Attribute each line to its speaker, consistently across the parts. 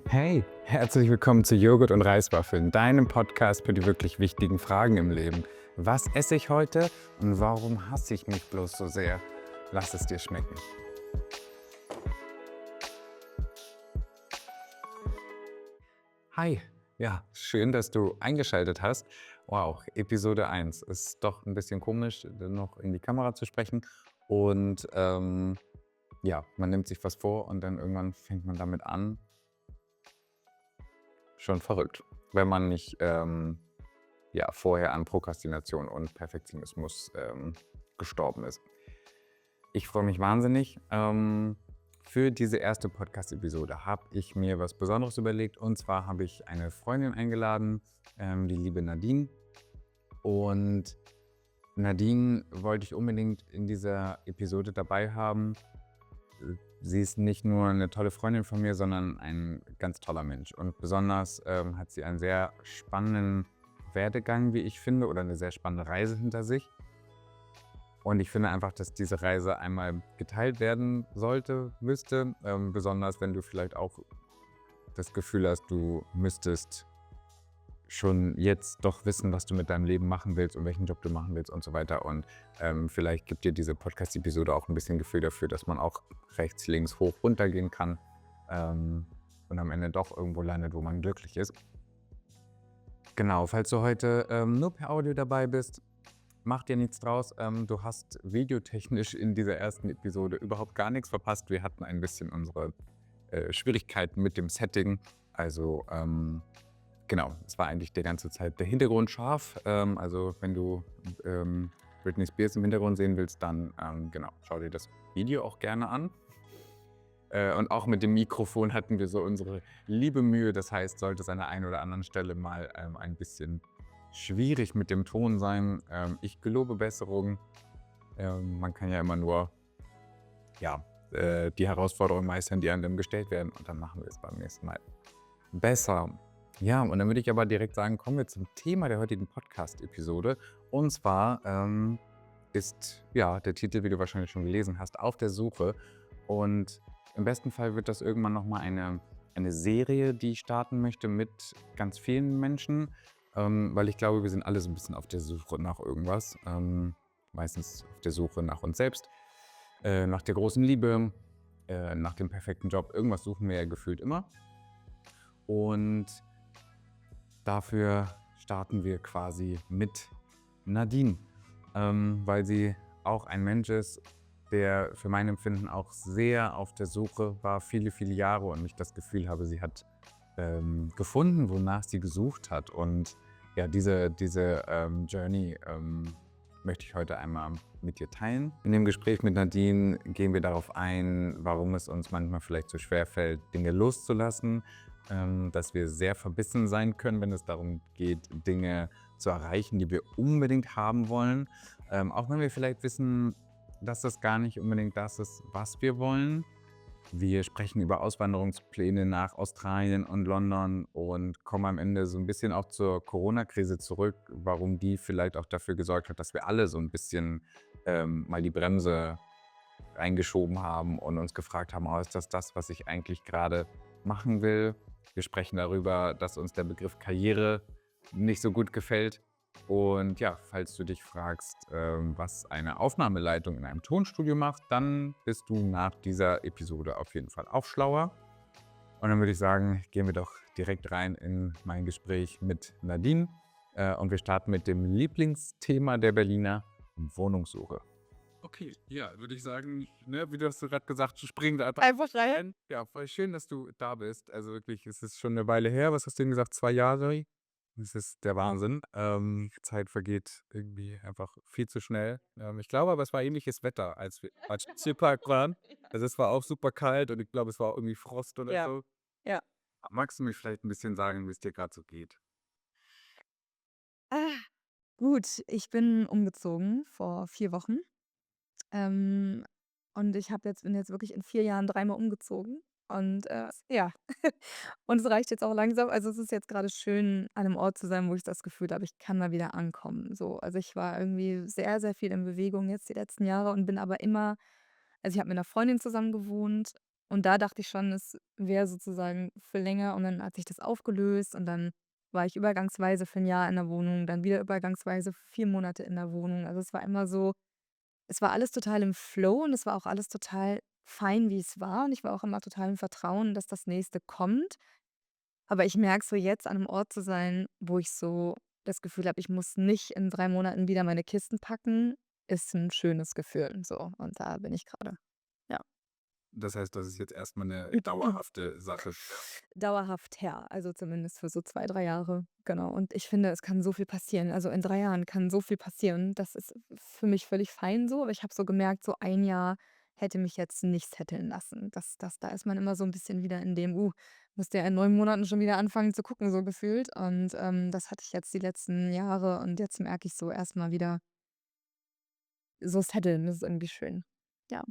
Speaker 1: Hey, herzlich willkommen zu Joghurt und Reiswaffeln, deinem Podcast für die wirklich wichtigen Fragen im Leben. Was esse ich heute und warum hasse ich mich bloß so sehr? Lass es dir schmecken. Hi, ja, schön, dass du eingeschaltet hast. Wow, Episode 1 ist doch ein bisschen komisch, noch in die Kamera zu sprechen. Und ja, man nimmt sich was vor und dann irgendwann fängt man damit an. Schon verrückt, wenn man nicht ja, vorher an Prokrastination und Perfektionismus gestorben ist. Ich freue mich wahnsinnig. Für diese erste Podcast-Episode habe ich mir was Besonderes überlegt. Und zwar habe ich eine Freundin eingeladen, die liebe Nadine. Und Nadine wollte ich unbedingt in dieser Episode dabei haben. Sie ist nicht nur eine tolle Freundin von mir, sondern ein ganz toller Mensch. Und besonders hat sie einen sehr spannenden Werdegang, wie ich finde, oder eine sehr spannende Reise hinter sich. Und ich finde einfach, dass diese Reise einmal geteilt werden müsste. Besonders wenn du vielleicht auch das Gefühl hast, du müsstest schon jetzt doch wissen, was du mit deinem Leben machen willst und welchen Job du machen willst und so weiter. Und vielleicht gibt dir diese Podcast-Episode auch ein bisschen Gefühl dafür, dass man auch rechts, links, hoch, runter gehen kann und am Ende doch irgendwo landet, wo man glücklich ist. Genau, falls du heute nur per Audio dabei bist, mach dir nichts draus. Du hast videotechnisch in dieser ersten Episode überhaupt gar nichts verpasst. Wir hatten ein bisschen unsere Schwierigkeiten mit dem Setting. Also genau, es war eigentlich die ganze Zeit der Hintergrund scharf. Also wenn du Britney Spears im Hintergrund sehen willst, dann genau, schau dir das Video auch gerne an. Und auch mit dem Mikrofon hatten wir so unsere liebe Mühe. Das heißt, sollte es an der einen oder anderen Stelle mal ein bisschen schwierig mit dem Ton sein. Ich gelobe Besserung. Man kann ja immer nur ja, die Herausforderungen meistern, die einem gestellt werden. Und dann machen wir es beim nächsten Mal besser. Ja, und dann würde ich aber direkt sagen, kommen wir zum Thema der heutigen Podcast-Episode. Und zwar ist ja der Titel, wie du wahrscheinlich schon gelesen hast, auf der Suche. Und im besten Fall wird das irgendwann nochmal eine Serie, die ich starten möchte mit ganz vielen Menschen, weil ich glaube, wir sind alle so ein bisschen auf der Suche nach irgendwas. Meistens auf der Suche nach uns selbst, nach der großen Liebe, nach dem perfekten Job. Irgendwas suchen wir ja gefühlt immer. Und dafür starten wir quasi mit Nadine, weil sie auch ein Mensch ist, der für mein Empfinden auch sehr auf der Suche war, viele, viele Jahre und ich das Gefühl habe, sie hat gefunden, wonach sie gesucht hat. Und ja, diese Journey möchte ich heute einmal mit dir teilen. In dem Gespräch mit Nadine gehen wir darauf ein, warum es uns manchmal vielleicht so schwer fällt, Dinge loszulassen, dass wir sehr verbissen sein können, wenn es darum geht, Dinge zu erreichen, die wir unbedingt haben wollen. Auch wenn wir vielleicht wissen, dass das gar nicht unbedingt das ist, was wir wollen. Wir sprechen über Auswanderungspläne nach Australien und London und kommen am Ende so ein bisschen auch zur Corona-Krise zurück, warum die vielleicht auch dafür gesorgt hat, dass wir alle so ein bisschen mal die Bremse reingeschoben haben und uns gefragt haben, oh, ist das, was ich eigentlich gerade machen will? Wir sprechen darüber, dass uns der Begriff Karriere nicht so gut gefällt. Und ja, falls du dich fragst, was eine Aufnahmeleitung in einem Tonstudio macht, dann bist du nach dieser Episode auf jeden Fall auch schlauer. Und dann würde ich sagen, gehen wir doch direkt rein in mein Gespräch mit Nadine. Und wir starten mit dem Lieblingsthema der Berliner, Wohnungssuche. Okay, ja, würde ich sagen, ne, wie du hast gerade gesagt, springen wir
Speaker 2: Einfach rein.
Speaker 1: rein. Ja, voll schön, dass du da bist. Also wirklich, es ist schon eine Weile her. Was hast du denn gesagt? 2 Jahre? Das ist der Wahnsinn. Zeit vergeht irgendwie einfach viel zu schnell. Ich glaube aber, es war ähnliches Wetter, als wir am Stadtpark waren. Also es war auch super kalt und ich glaube, es war auch irgendwie Frost oder
Speaker 2: Ja,
Speaker 1: so.
Speaker 2: ja.
Speaker 1: Magst du mir vielleicht ein bisschen sagen, wie es dir gerade so geht?
Speaker 2: Ah, gut, ich bin umgezogen vor 4 Wochen, ähm, und ich bin jetzt wirklich in 4 Jahren dreimal umgezogen und, ja. Und es reicht jetzt auch langsam. Also, es ist jetzt grade schön, an 'nem Ort zu sein, wo ich das Gefühl habe, ich kann mal wieder ankommen, so. Also, ich war irgendwie sehr, sehr viel in Bewegung jetzt die letzten Jahre und bin aber immer. Also, ich habe mit 'ner Freundin zusammen gewohnt Und da dachte ich schon, es wäre sozusagen für länger und dann hat sich das aufgelöst und dann war ich übergangsweise für 'n Jahr in der Wohnung, dann wieder übergangsweise für 4 Monate in der Wohnung. Also, es war immer so, es war alles total im Flow und es war auch alles total fein, wie es war und ich war auch immer total im Vertrauen, dass das Nächste kommt. Aber ich merke so jetzt an 'nem Ort zu sein, wo ich so das Gefühl habe, ich muss nicht in 3 Monaten wieder meine Kisten packen, ist 'n schönes Gefühl so und da bin ich grade. Ja.
Speaker 1: Das heißt, das ist jetzt erst mal 'ne dauerhafte Sache wieder.
Speaker 2: Dauerhaft her, also zumindest für so 2 3 Jahre, genau. Und ich finde, es kann so viel passieren. Also, in 3 Jahren kann so viel passieren. Das ist für mich völlig fein so, aber ich habe so gemerkt, so ein Jahr hätte mich jetzt nicht setteln lassen. Da ist man immer so 'n bisschen wieder in dem: musste ja in 9 Monaten schon wieder anfangen zu gucken“, so gefühlt. Und, das hatte ich jetzt die letzten Jahre und jetzt merke ich so erst mal wieder so setteln, das ist irgendwie schön. Ja,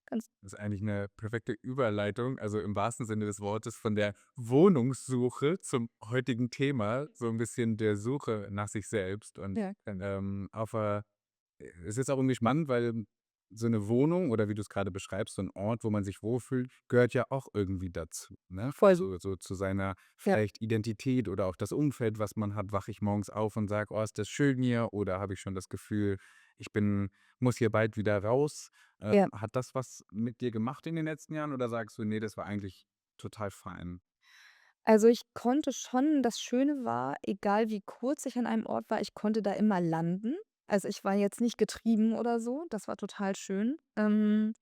Speaker 2: ganz
Speaker 1: Das ist eigentlich 'ne perfekte Überleitung, also im wahrsten Sinne des Wortes von der Wohnungssuche zum heutigen Thema, so 'n bisschen der Suche nach sich selbst und,
Speaker 2: ja,
Speaker 1: auf a es ist auch irgendwie spannend, weil so 'ne Wohnung oder wie du's grade beschreibst, so 'n Ort, wo man sich wohlfühlt, gehört ja auch irgendwie dazu, ne?
Speaker 2: voll.
Speaker 1: So zu seiner
Speaker 2: Ja.
Speaker 1: vielleicht Identität oder auch das Umfeld, was man hat. Wache ich morgens auf und sage: „Oh, ist das schön hier?“ Oder habe ich schon das Gefühl, ich bin muss hier bald wieder raus?
Speaker 2: Ja.
Speaker 1: Hat das was mit dir gemacht in den letzten Jahren oder sagst du: „Ne, das war eigentlich total fein?“
Speaker 2: Also, ich konnte schon, das Schöne war, egal wie kurz ich an einem Ort war, ich konnte da immer landen. Also, ich war jetzt nicht getrieben oder so, das war total schön. Und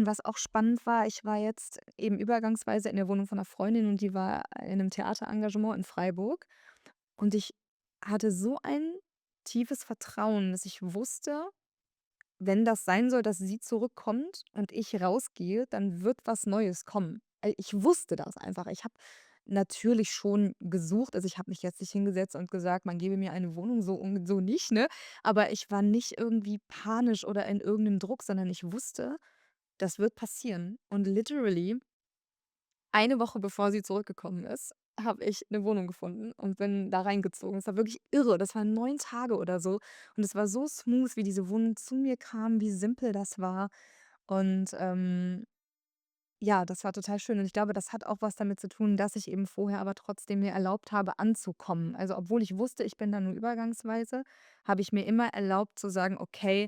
Speaker 2: was auch spannend war, ich war jetzt eben übergangsweise in der Wohnung von 'ner Freundin und die war in 'nem Theaterengagement in Freiburg und ich hatte so ein tiefes Vertrauen, dass ich wusste, wenn das sein soll, dass sie zurückkommt und ich rausgehe, dann wird was Neues kommen. Ich wusste das einfach. Ich habe natürlich schon gesucht. Also, ich habe mich jetzt nicht hingesetzt und gesagt: „Man gebe mir eine Wohnung“, so nicht, ne? Aber ich war nicht irgendwie panisch oder in irgendeinem Druck, sondern ich wusste, das wird passieren. Und literally eine Woche bevor sie zurückgekommen ist, habe ich 'ne Wohnung gefunden und bin da reingezogen. Es war wirklich irre. Das waren 9 Tage oder so. Und es war so smooth, wie diese Wohnung zu mir kam, wie simpel das war. Und, ja, das war total schön. Und ich glaube, das hat auch was damit zu tun, dass ich eben vorher aber trotzdem mir erlaubt habe, anzukommen. Also, obwohl ich wusste, ich bin da nur übergangsweise, habe ich mir immer erlaubt zu sagen: „Okay,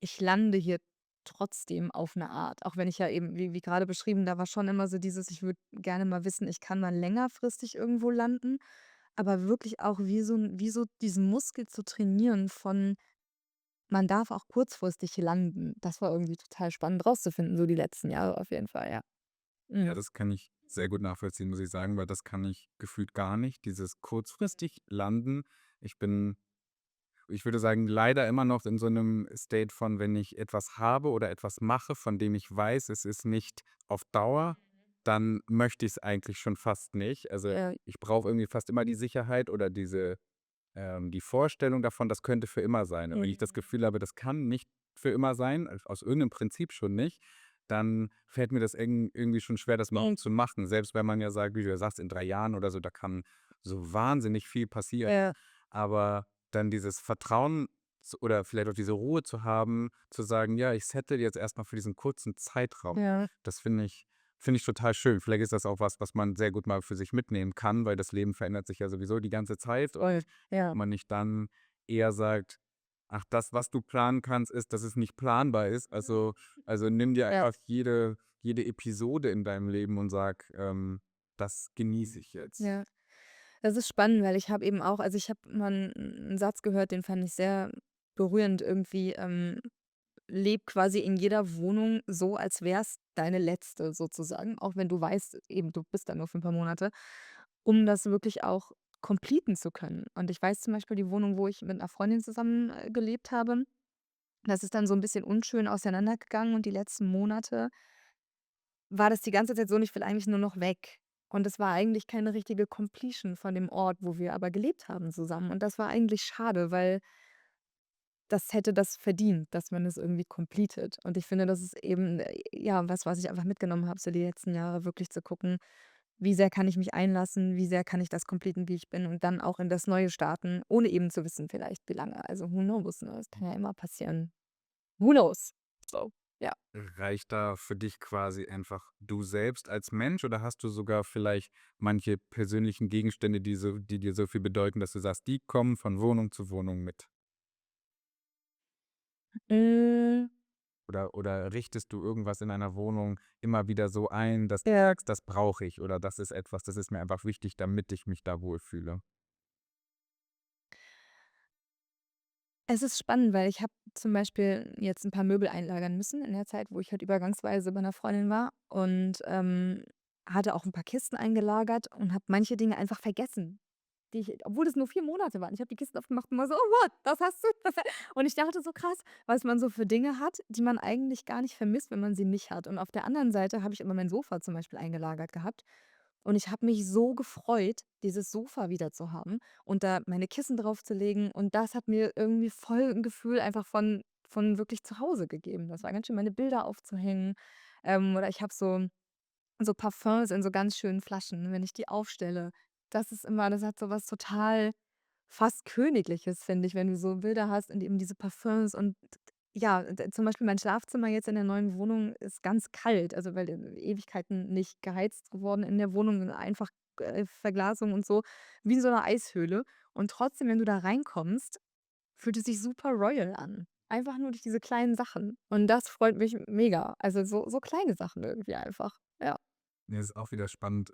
Speaker 2: ich lande hier trotzdem auf 'ne Art.“ Auch wenn ich ja eben, wie grade beschrieben, da war schon immer so dieses, ich würde gerne mal wissen, ich kann mal längerfristig irgendwo landen, aber wirklich auch wie so diesen Muskel zu trainieren von, man darf auch kurzfristig landen. Das war irgendwie total spannend rauszufinden, so die letzten Jahre auf jeden Fall, ja.
Speaker 1: Ja,
Speaker 2: Mhm.
Speaker 1: das kann ich sehr gut nachvollziehen, muss ich sagen, weil das kann ich gefühlt gar nicht, dieses kurzfristig Landen. Ich bin Ich würde sagen, leider immer noch in so einem State von, wenn ich etwas habe oder etwas mache, von dem ich weiß, es ist nicht auf Dauer, dann möchte ich es eigentlich schon fast nicht. Also,
Speaker 2: Ja,
Speaker 1: ich brauche irgendwie fast immer die Sicherheit oder die Vorstellung davon, das könnte für immer sein. Und wenn ich das
Speaker 2: mhm.
Speaker 1: Gefühl habe, das kann nicht für immer sein, aus irgendeinem Prinzip schon nicht, dann fällt mir das irgendwie schon schwer, das
Speaker 2: Mhm.
Speaker 1: überhaupt zu machen. Selbst wenn man ja sagt, wie du ja sagst, in 3 Jahren oder so, da kann so wahnsinnig viel passieren.
Speaker 2: Ja,
Speaker 1: Aber dann dieses Vertrauen oder vielleicht auch diese Ruhe zu haben, zu sagen: „Ja, ich settle jetzt erst mal für diesen kurzen Zeitraum.“
Speaker 2: ja,
Speaker 1: Das finde ich total schön. Vielleicht ist das auch was, was man sehr gut mal für sich mitnehmen kann, weil das Leben verändert sich ja sowieso die ganze Zeit
Speaker 2: voll.
Speaker 1: und
Speaker 2: Ja.
Speaker 1: man nicht dann eher sagt: „Ach, das, was du planen kannst, ist, dass es nicht planbar ist.“ Also nimm dir
Speaker 2: Ja.
Speaker 1: einfach jede Episode in deinem Leben und sag: „Das genieße ich jetzt.“
Speaker 2: Ja. Das ist spannend, weil ich habe eben auch, also, ich habe mal 'n Satz gehört, den fand ich sehr berührend irgendwie, lebe quasi in jeder Wohnung so, als wäre es deine letzte sozusagen, auch wenn du weißt, eben, du bist da nur für 'n paar Monate, um das wirklich auch completen zu können. Und ich weiß zum Beispiel, die Wohnung, wo ich mit 'ner Freundin zusammen, gelebt habe, das ist dann so 'n bisschen unschön auseinandergegangen und die letzten Monate war das die ganze Zeit so und ich will eigentlich nur noch weg. Und es war eigentlich keine richtige Completion von dem Ort, wo wir aber gelebt haben zusammen. Und das war eigentlich schade, weil das hätte das verdient, dass man es irgendwie completet. Und ich finde, das ist eben, ja, was ich einfach mitgenommen habe, so die letzten Jahre wirklich zu gucken, wie sehr kann ich mich einlassen, wie sehr kann ich das completen, wie ich bin und dann auch in das Neue starten, ohne eben zu wissen vielleicht, wie lange. Also, who knows, ne? Das kann ja immer passieren. Who knows? So. Ja.
Speaker 1: Reicht da für dich quasi einfach du selbst als Mensch oder hast du sogar vielleicht manche persönlichen Gegenstände, die dir so viel bedeuten, dass du sagst, die kommen von Wohnung zu Wohnung mit?
Speaker 2: Hm,
Speaker 1: Oder richtest du irgendwas in einer Wohnung immer wieder so ein, dass du
Speaker 2: ja.
Speaker 1: sagst: „Das brauche ich“ oder „Das ist etwas, das ist mir einfach wichtig, damit ich mich da wohlfühle?“
Speaker 2: Es ist spannend, weil ich habe zum Beispiel jetzt ein paar Möbel einlagern müssen in der Zeit, wo ich halt übergangsweise bei einer Freundin war und, hatte auch ein paar Kisten eingelagert und habe manche Dinge einfach vergessen, die ich obwohl es nur 4 Monate waren. Ich habe die Kisten aufgemacht und war so: „Oh what, das hast du?“ Und ich dachte so: „Krass, was man so für Dinge hat, die man eigentlich gar nicht vermisst, wenn man sie nicht hat.“ Und auf der anderen Seite habe ich immer mein Sofa zum Beispiel eingelagert gehabt und ich habe mich so gefreut, dieses Sofa wieder zu haben und da meine Kissen draufzulegen und das hat mir irgendwie voll 'n Gefühl einfach von wirklich zu Hause gegeben. Das war ganz schön, meine Bilder aufzuhängen, oder ich habe so Parfums in so ganz schönen Flaschen, wenn ich die aufstelle. Das hat so was total fast Königliches, finde ich, wenn du so Bilder hast und eben diese Parfums und ja, zum Beispiel mein Schlafzimmer jetzt in der neuen Wohnung ist ganz kalt, also, weil, Ewigkeiten nicht geheizt worden in der Wohnung, einfach, Verglasung und so, wie in so einer Eishöhle. Und trotzdem, wenn du da reinkommst, fühlt es sich super royal an. Einfach nur durch diese kleinen Sachen. Und das freut mich mega. Also, so kleine Sachen irgendwie einfach. Ja.
Speaker 1: Ja, ist auch wieder spannend,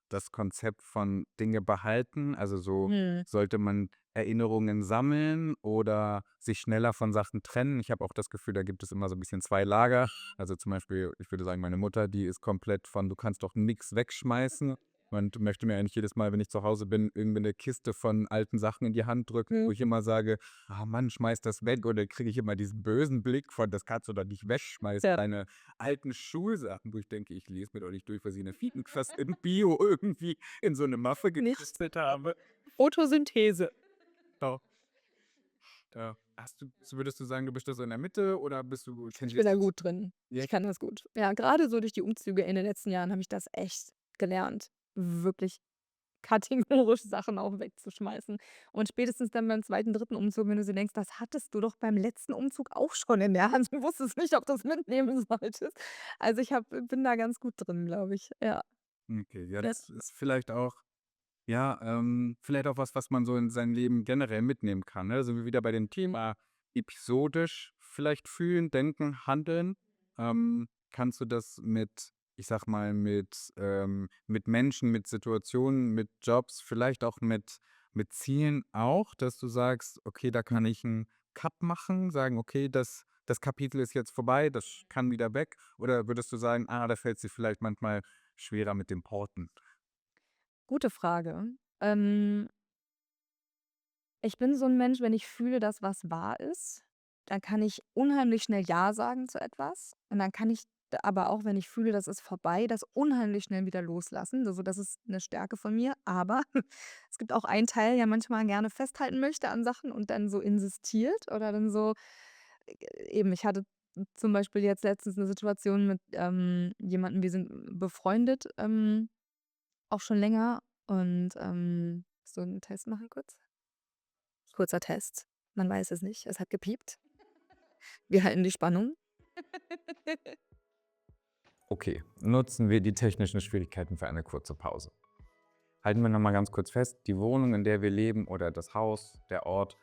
Speaker 1: das Konzept von Dinge behalten. Also so
Speaker 2: Mhm.
Speaker 1: sollte man Erinnerungen sammeln oder sich schneller von Sachen trennen. Ich habe auch das Gefühl, da gibt es immer so ein bisschen 2 Lager. Also zum Beispiel, ich würde sagen, meine Mutter, die ist komplett von: „Du kannst doch nichts wegschmeißen“ und möchte mir eigentlich jedes Mal, wenn ich zu Hause bin, irgendwie 'ne Kiste von alten Sachen in die Hand drücken, wo
Speaker 2: Mhm.
Speaker 1: ich immer sage: „Ah Mann, schmeiß das weg.“ Und dann kriege ich immer diesen bösen Blick von: „Das kannst du doch nicht wegschmeißen,
Speaker 2: Ja.
Speaker 1: deine alten Schulsachen“, wo ich denke, ich lese mit euch nicht durch, weil sie 'ne Fiegenkast in Bio irgendwie in so 'ne Mappe
Speaker 2: Nicht
Speaker 1: gekritzelt habe.
Speaker 2: Photosynthese.
Speaker 1: Genau. Ja. Hast du würdest du sagen, du bist da so in der Mitte oder bist du
Speaker 2: Ich bin da
Speaker 1: tendierst
Speaker 2: gut drin.
Speaker 1: ja,
Speaker 2: Ich kann das gut. Ja, grade so durch die Umzüge in den letzten Jahren habe ich das echt gelernt, wirklich kategorisch Sachen auch wegzuschmeißen. Und spätestens dann beim zweiten, dritten Umzug, wenn du so denkst: „Das hattest du doch beim letzten Umzug auch schon in der Hand. Du wusstest nicht, ob du's mitnehmen solltest.“ Also, bin da ganz gut drin, glaube ich. Ja.
Speaker 1: okay. Ja,
Speaker 2: Ja.
Speaker 1: das ist vielleicht auch ja, vielleicht auch was, was man so in sein Leben generell mitnehmen kann, ne? Sind wir wieder bei dem Thema episodisch vielleicht fühlen, denken, handeln. Kannst du das mit, ich sage mal, mit Menschen, mit Situationen, mit Jobs, vielleicht auch mit Zielen auch, dass du sagst: „Okay, da kann ich 'n Cut machen“, sagen: „Okay, das Kapitel ist jetzt vorbei, das kann wieder weg.“ Oder würdest du sagen: „Ah, da fällt's dir vielleicht manchmal schwerer mit dem Porten?“
Speaker 2: Gute Frage. Ähm, Ich bin so 'n Mensch, wenn ich fühle, dass was wahr ist, dann kann ich unheimlich schnell „ja“ sagen zu etwas. Und dann kann ich d aber auch, wenn ich fühle, das ist vorbei, das unheimlich schnell wieder loslassen. Also, das ist 'ne Stärke von mir. Aber es gibt auch einen Teil, der manchmal gerne festhalten möchte an Sachen und dann so insistiert oder dann so eben, ich hatte zum Beispiel jetzt letztens 'ne Situation mit, jemandem, wir sind befreundet, auch schon länger und, so 'n Test machen kurz? Kurzer Test. Man weiß es nicht. Es hat gepiept. Wir halten die Spannung.
Speaker 1: Okay, nutzen wir die technischen Schwierigkeiten für eine kurze Pause. Halten wir noch mal ganz kurz fest, die Wohnung, in der wir leben oder das Haus, der Ort,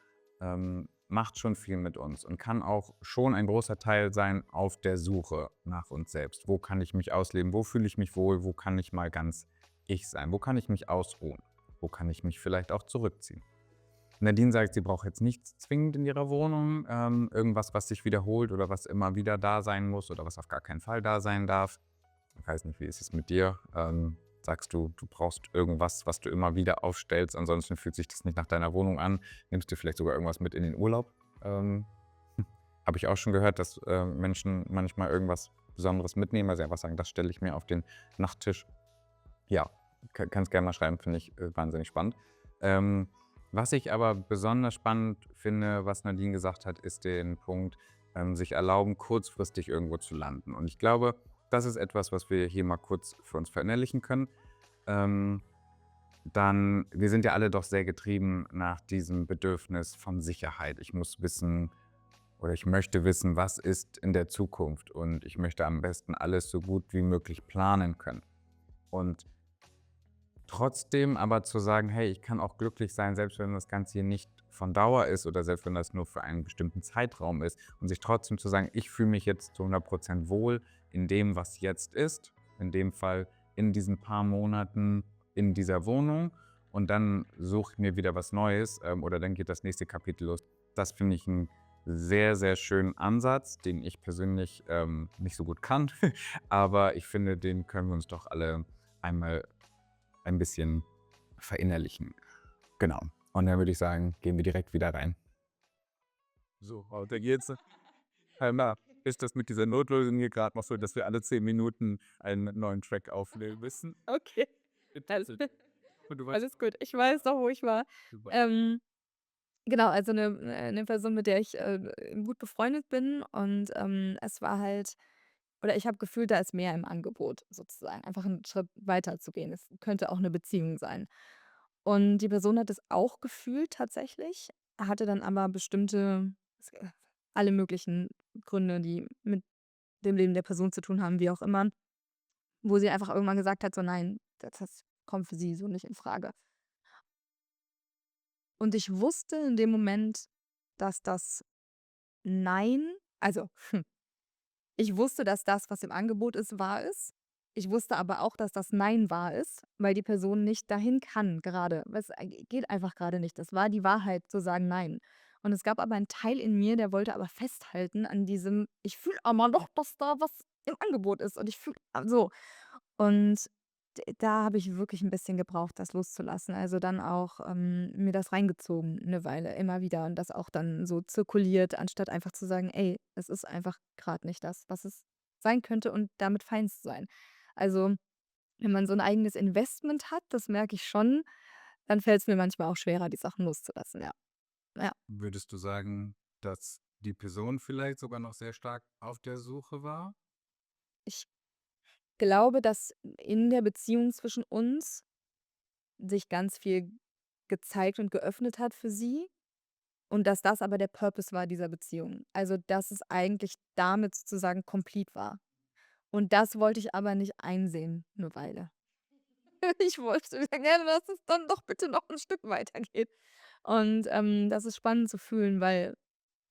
Speaker 1: macht schon viel mit uns und kann auch schon ein großer Teil sein auf der Suche nach uns selbst. Wo kann ich mich ausleben? Wo fühle ich mich wohl? Wo kann ich mal ganz ich sein? Wo kann ich mich ausruhen? Wo kann ich mich vielleicht auch zurückziehen? Nadine sagt, sie braucht jetzt nichts zwingend in ihrer Wohnung, irgendwas, was sich wiederholt oder was immer wieder da sein muss oder was auf gar keinen Fall da sein darf. Ich weiß nicht, wie ist es mit dir? Sagst du, du brauchst irgendwas, was du immer wieder aufstellst, ansonsten fühlt sich das nicht nach deiner Wohnung an. Nimmst du vielleicht sogar irgendwas mit in den Urlaub? Habe ich auch schon gehört, dass Menschen manchmal irgendwas Besonderes mitnehmen, weil sie einfach sagen, das stelle ich mir auf den Nachttisch. Ja, kannst gerne mal schreiben, finde ich wahnsinnig spannend. Ähm, Was ich aber besonders spannend finde, was Nadine gesagt hat, ist den Punkt, sich erlauben, kurzfristig irgendwo zu landen. Und ich glaube, das ist etwas, was wir hier mal kurz für uns verinnerlichen können. Ähm, wir sind ja alle doch sehr getrieben nach diesem Bedürfnis von Sicherheit. Ich muss wissen, oder ich möchte wissen, was ist in der Zukunft und ich möchte am besten alles so gut wie möglich planen können. Und trotzdem aber zu sagen: „Hey, ich kann auch glücklich sein, selbst wenn das Ganze hier nicht von Dauer ist oder selbst wenn das nur für einen bestimmten Zeitraum ist“, und sich trotzdem zu sagen: „Ich fühle mich jetzt zu 100% wohl in dem, was jetzt ist“, in dem Fall in diesen paar Monaten in dieser Wohnung, und dann suche ich mir wieder was Neues, oder dann geht das nächste Kapitel los. Das finde ich 'n sehr, sehr schönen Ansatz, den ich persönlich, nicht so gut kann, aber ich finde, den können wir uns doch alle einmal ein bisschen verinnerlichen. Genau. Und dann würde ich sagen, gehen wir direkt wieder rein.
Speaker 3: So, weiter geht's. Einmal ist das mit dieser Notlösung hier gerade noch so, dass wir alle 10 Minuten einen neuen Track aufnehmen müssen.
Speaker 2: Okay, alles
Speaker 3: Und du weißt
Speaker 2: alles gut. Ich weiß noch, wo ich war.
Speaker 3: super.
Speaker 2: Ähm, genau, also 'ne Person, mit der ich, gut befreundet bin und, es war halt oder ich habe gefühlt, da ist mehr im Angebot sozusagen, einfach 'n Schritt weiter zu gehen. Es könnte auch 'ne Beziehung sein. Und die Person hat es auch gefühlt tatsächlich, hatte dann aber bestimmte alle möglichen Gründe, die mit dem Leben der Person zu tun haben, wie auch immer, wo sie einfach irgendwann gesagt hat, so: „Nein, das kommt für sie so nicht in Frage.“ Und ich wusste in dem Moment, dass das Nein also, ich wusste, dass das, was im Angebot ist, wahr ist. Ich wusste aber auch, dass das Nein wahr ist, weil die Person nicht dahin kann gerade. Es geht einfach gerade nicht. Das war die Wahrheit zu sagen „Nein.“ Und es gab aber einen Teil in mir, der wollte aber festhalten an diesem: „Ich fühle aber noch, dass da was im Angebot ist und ich fühle“ so. Und da habe ich wirklich ein bisschen gebraucht, das loszulassen. Also, dann auch, mir das reingezogen eine Weile immer wieder und das auch dann so zirkuliert, anstatt einfach zu sagen: „Ey, es ist einfach gerade nicht das, was es sein könnte“ und damit fein zu sein. Also, wenn man so ein eigenes Investment hat, das merke ich schon, dann fällt es mir manchmal auch schwerer, die Sachen loszulassen, ja. Ja.
Speaker 3: Würdest du sagen, dass die Person vielleicht sogar noch sehr stark auf der Suche war?
Speaker 2: Ich glaube, dass in der Beziehung zwischen uns sich ganz viel gezeigt und geöffnet hat für sie. Und dass das aber der Purpose war dieser Beziehung. Also, dass es eigentlich damit sozusagen complete war. Und das wollte ich aber nicht einsehen 'ne Weile. Ich wollte gerne, dass es dann doch bitte noch 'n Stück weitergeht. Und, das ist spannend zu fühlen, weil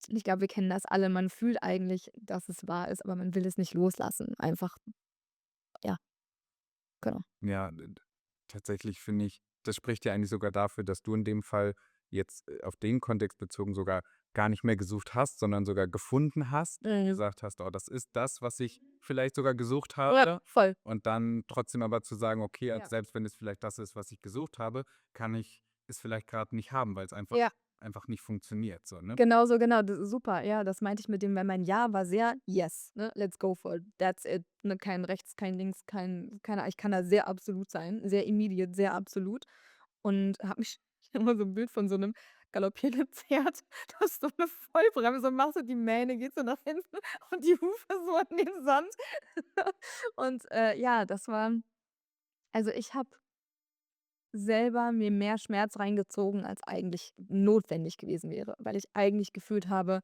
Speaker 2: ich glaube, wir kennen das alle. Man fühlt eigentlich, dass es wahr ist, aber man will es nicht loslassen. Einfach ja, genau.
Speaker 3: Ja, tatsächlich finde ich, das spricht ja eigentlich sogar dafür, dass du in dem Fall jetzt, auf den Kontext bezogen sogar gar nicht mehr gesucht hast, sondern sogar gefunden hast,
Speaker 2: Mhm.
Speaker 3: gesagt hast: „Oh, das ist das, was ich vielleicht sogar gesucht
Speaker 2: Ja,
Speaker 3: habe.“
Speaker 2: voll.
Speaker 3: Und dann trotzdem aber zu sagen: „Okay, also
Speaker 2: Ja.
Speaker 3: selbst wenn es vielleicht das ist, was ich gesucht habe, kann ich es vielleicht gerade nicht haben, weil es einfach
Speaker 2: Ja.
Speaker 3: einfach nicht funktioniert“, so, ne?
Speaker 2: Genau so, genau. D super, ja, das meinte ich mit dem, weil mein Ja war sehr: „Yes, ne, let's go for it. That's it“, ne? Kein rechts, kein links, keine ich kann da sehr absolut sein, sehr immediate, sehr absolut und habe mich ich habe immer so 'n Bild von so 'nem galoppierenden Pferd, das so 'ne Vollbremse machst und die Mähne geht so nach hinten und die Hufe so in den Sand. Und, ja, das war also, ich habe selber mir mehr Schmerz reingezogen, als eigentlich notwendig gewesen wäre, weil ich eigentlich gefühlt habe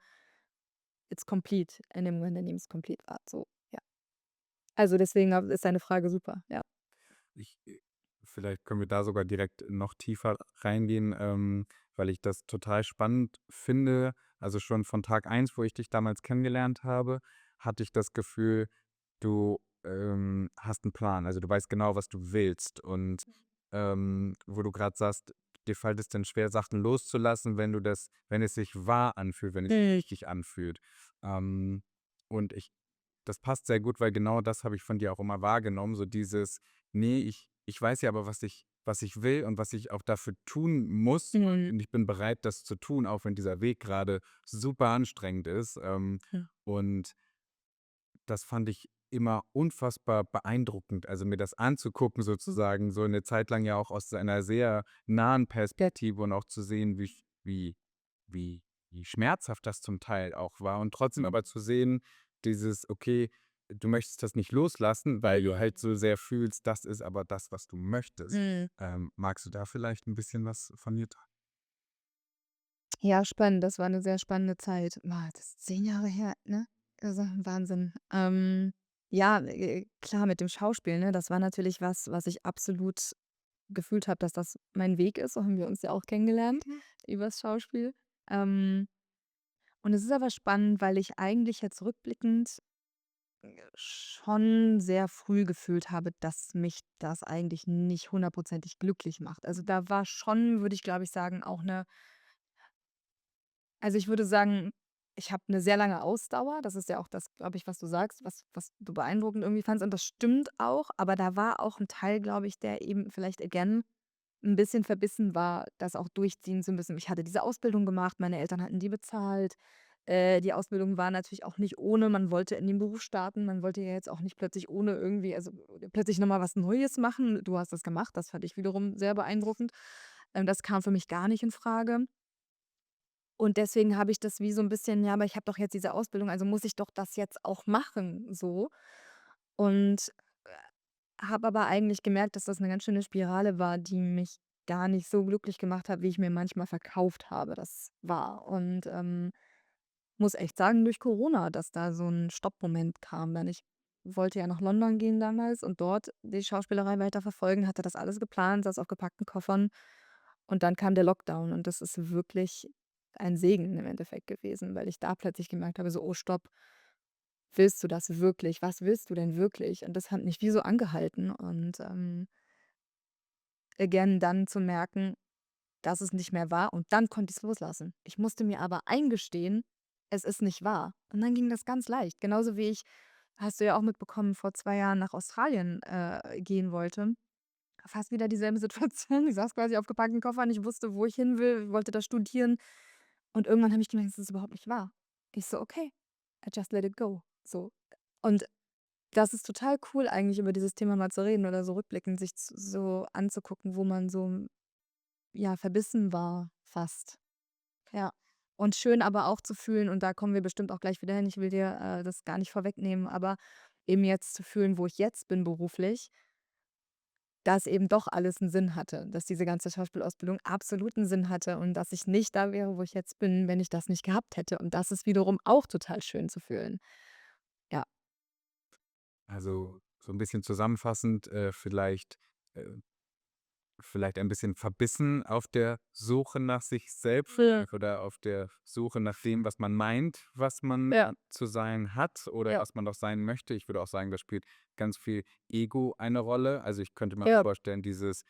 Speaker 2: it's complete in dem Moment, in dem es complete war, so, ja. Also, deswegen ist deine Frage super, ja.
Speaker 3: Ich vielleicht können wir da sogar direkt noch tiefer reingehen, weil ich das total spannend finde. Also, schon von Tag eins, wo ich dich damals kennengelernt habe, hatte ich das Gefühl, du, hast einen Plan. Also, du weißt genau, was du willst und, wo du gerade sagst, dir fällt es dann schwer, Sachen loszulassen, wenn es sich wahr anfühlt, wenn es sich
Speaker 2: Mhm.
Speaker 3: richtig anfühlt. Ähm, und das passt sehr gut, weil genau das habe ich von dir auch immer wahrgenommen, so dieses: „Nee, ich weiß ja aber, was ich will und was ich auch dafür tun muss
Speaker 2: Mhm.
Speaker 3: und ich bin bereit, das zu tun, auch wenn dieser Weg gerade super anstrengend ist.“
Speaker 2: Ja.
Speaker 3: Und das fand ich immer unfassbar beeindruckend, also mir das anzugucken sozusagen, so eine Zeit lang ja auch aus einer sehr nahen Perspektive und auch zu sehen, wie wie schmerzhaft das zum Teil auch war und trotzdem aber zu sehen, dieses: Okay, du möchtest das nicht loslassen, weil du halt so sehr fühlst, das ist aber das, was du möchtest.
Speaker 2: Mhm.
Speaker 3: Magst du da vielleicht ein bisschen was von mir teilen?
Speaker 2: Ja, spannend. Das war eine sehr spannende Zeit. Boah, das ist 10 Jahre her, ne? Also, Wahnsinn. Ja, klar, mit dem Schauspiel, ne? Das war natürlich was, was ich absolut gefühlt habe, dass das mein Weg ist. So haben wir uns ja auch kennengelernt übers Schauspiel. Ähm, und es ist aber spannend, weil ich eigentlich jetzt rückblickend schon sehr früh gefühlt habe, dass mich das eigentlich nicht hundertprozentig glücklich macht. Also, da war schon, würde ich, glaube ich, sagen, auch eine. Also, ich würde sagen, ich habe eine sehr lange Ausdauer. Das ist ja auch das, glaube ich, was du sagst, was du beeindruckend irgendwie fandst und das stimmt auch, aber da war auch ein Teil, glaube ich, der eben vielleicht again ein bisschen verbissen war, das auch durchziehen zu müssen. Ich hatte diese Ausbildung gemacht, meine Eltern hatten die bezahlt. Die Ausbildung war natürlich auch nicht ohne. Man wollte in den Beruf starten. Man wollte ja jetzt auch nicht plötzlich ohne irgendwie also, plötzlich noch mal was Neues machen. Du hast das gemacht, das fand ich wiederum sehr beeindruckend. Das kam für mich gar nicht in Frage. Und deswegen habe ich das wie so ein bisschen: „Ja, aber ich habe doch jetzt diese Ausbildung, also muss ich doch das jetzt auch machen“, so. Und habe aber eigentlich gemerkt, dass das eine ganz schöne Spirale war, die mich gar nicht so glücklich gemacht hat, wie ich mir manchmal verkauft habe, das war. Und, muss echt sagen, durch Corona, dass da so ein Stoppmoment kam, denn ich wollte ja nach London gehen damals und dort die Schauspielerei weiterverfolgen, hatte das alles geplant, saß auf gepackten Koffern und dann kam der Lockdown und das ist wirklich ein Segen im Endeffekt gewesen, weil ich da plötzlich gemerkt habe, so: „Oh, stopp, willst du das wirklich? Was willst du denn wirklich?“ Und das hat mich wie so angehalten und, again dann zu merken, dass es nicht mehr war und dann konnte ich's loslassen. Ich musste mir aber eingestehen, es ist nicht wahr. Und dann ging das ganz leicht. Genauso wie ich, hast du ja auch mitbekommen, vor 2 Jahren nach Australien, gehen wollte. Fast wieder dieselbe Situation. Ich saß quasi auf gepackten Koffern, ich wusste, wo ich hin will, wollte da studieren und irgendwann habe ich gemerkt, das ist überhaupt nicht wahr. Ich so: „Okay, I just let it go“, so. Und das ist total cool eigentlich, über dieses Thema mal zu reden oder so rückblickend sich so anzugucken, wo man so, ja, verbissen war fast. Ja. Und schön aber auch zu fühlen und da kommen wir bestimmt auch gleich wieder hin, ich will dir, das gar nicht vorwegnehmen, aber eben jetzt zu fühlen, wo ich jetzt bin beruflich, dass eben doch alles einen Sinn hatte, dass diese ganze Schauspielausbildung absolut 'n Sinn hatte und dass ich nicht da wäre, wo ich jetzt bin, wenn ich das nicht gehabt hätte. Und das ist wiederum auch total schön zu fühlen. Ja.
Speaker 3: Also, so ein bisschen zusammenfassend, äh vielleicht ein bisschen verbissen auf der Suche nach sich selbst
Speaker 2: Ja.
Speaker 3: oder auf der Suche nach dem, was man meint, was man
Speaker 2: Ja,
Speaker 3: zu sein hat oder
Speaker 2: ja,
Speaker 3: was man doch sein möchte. Ich würde auch sagen, da spielt ganz viel Ego eine Rolle. Also, ich könnte mir
Speaker 2: ja,
Speaker 3: vorstellen, dieses: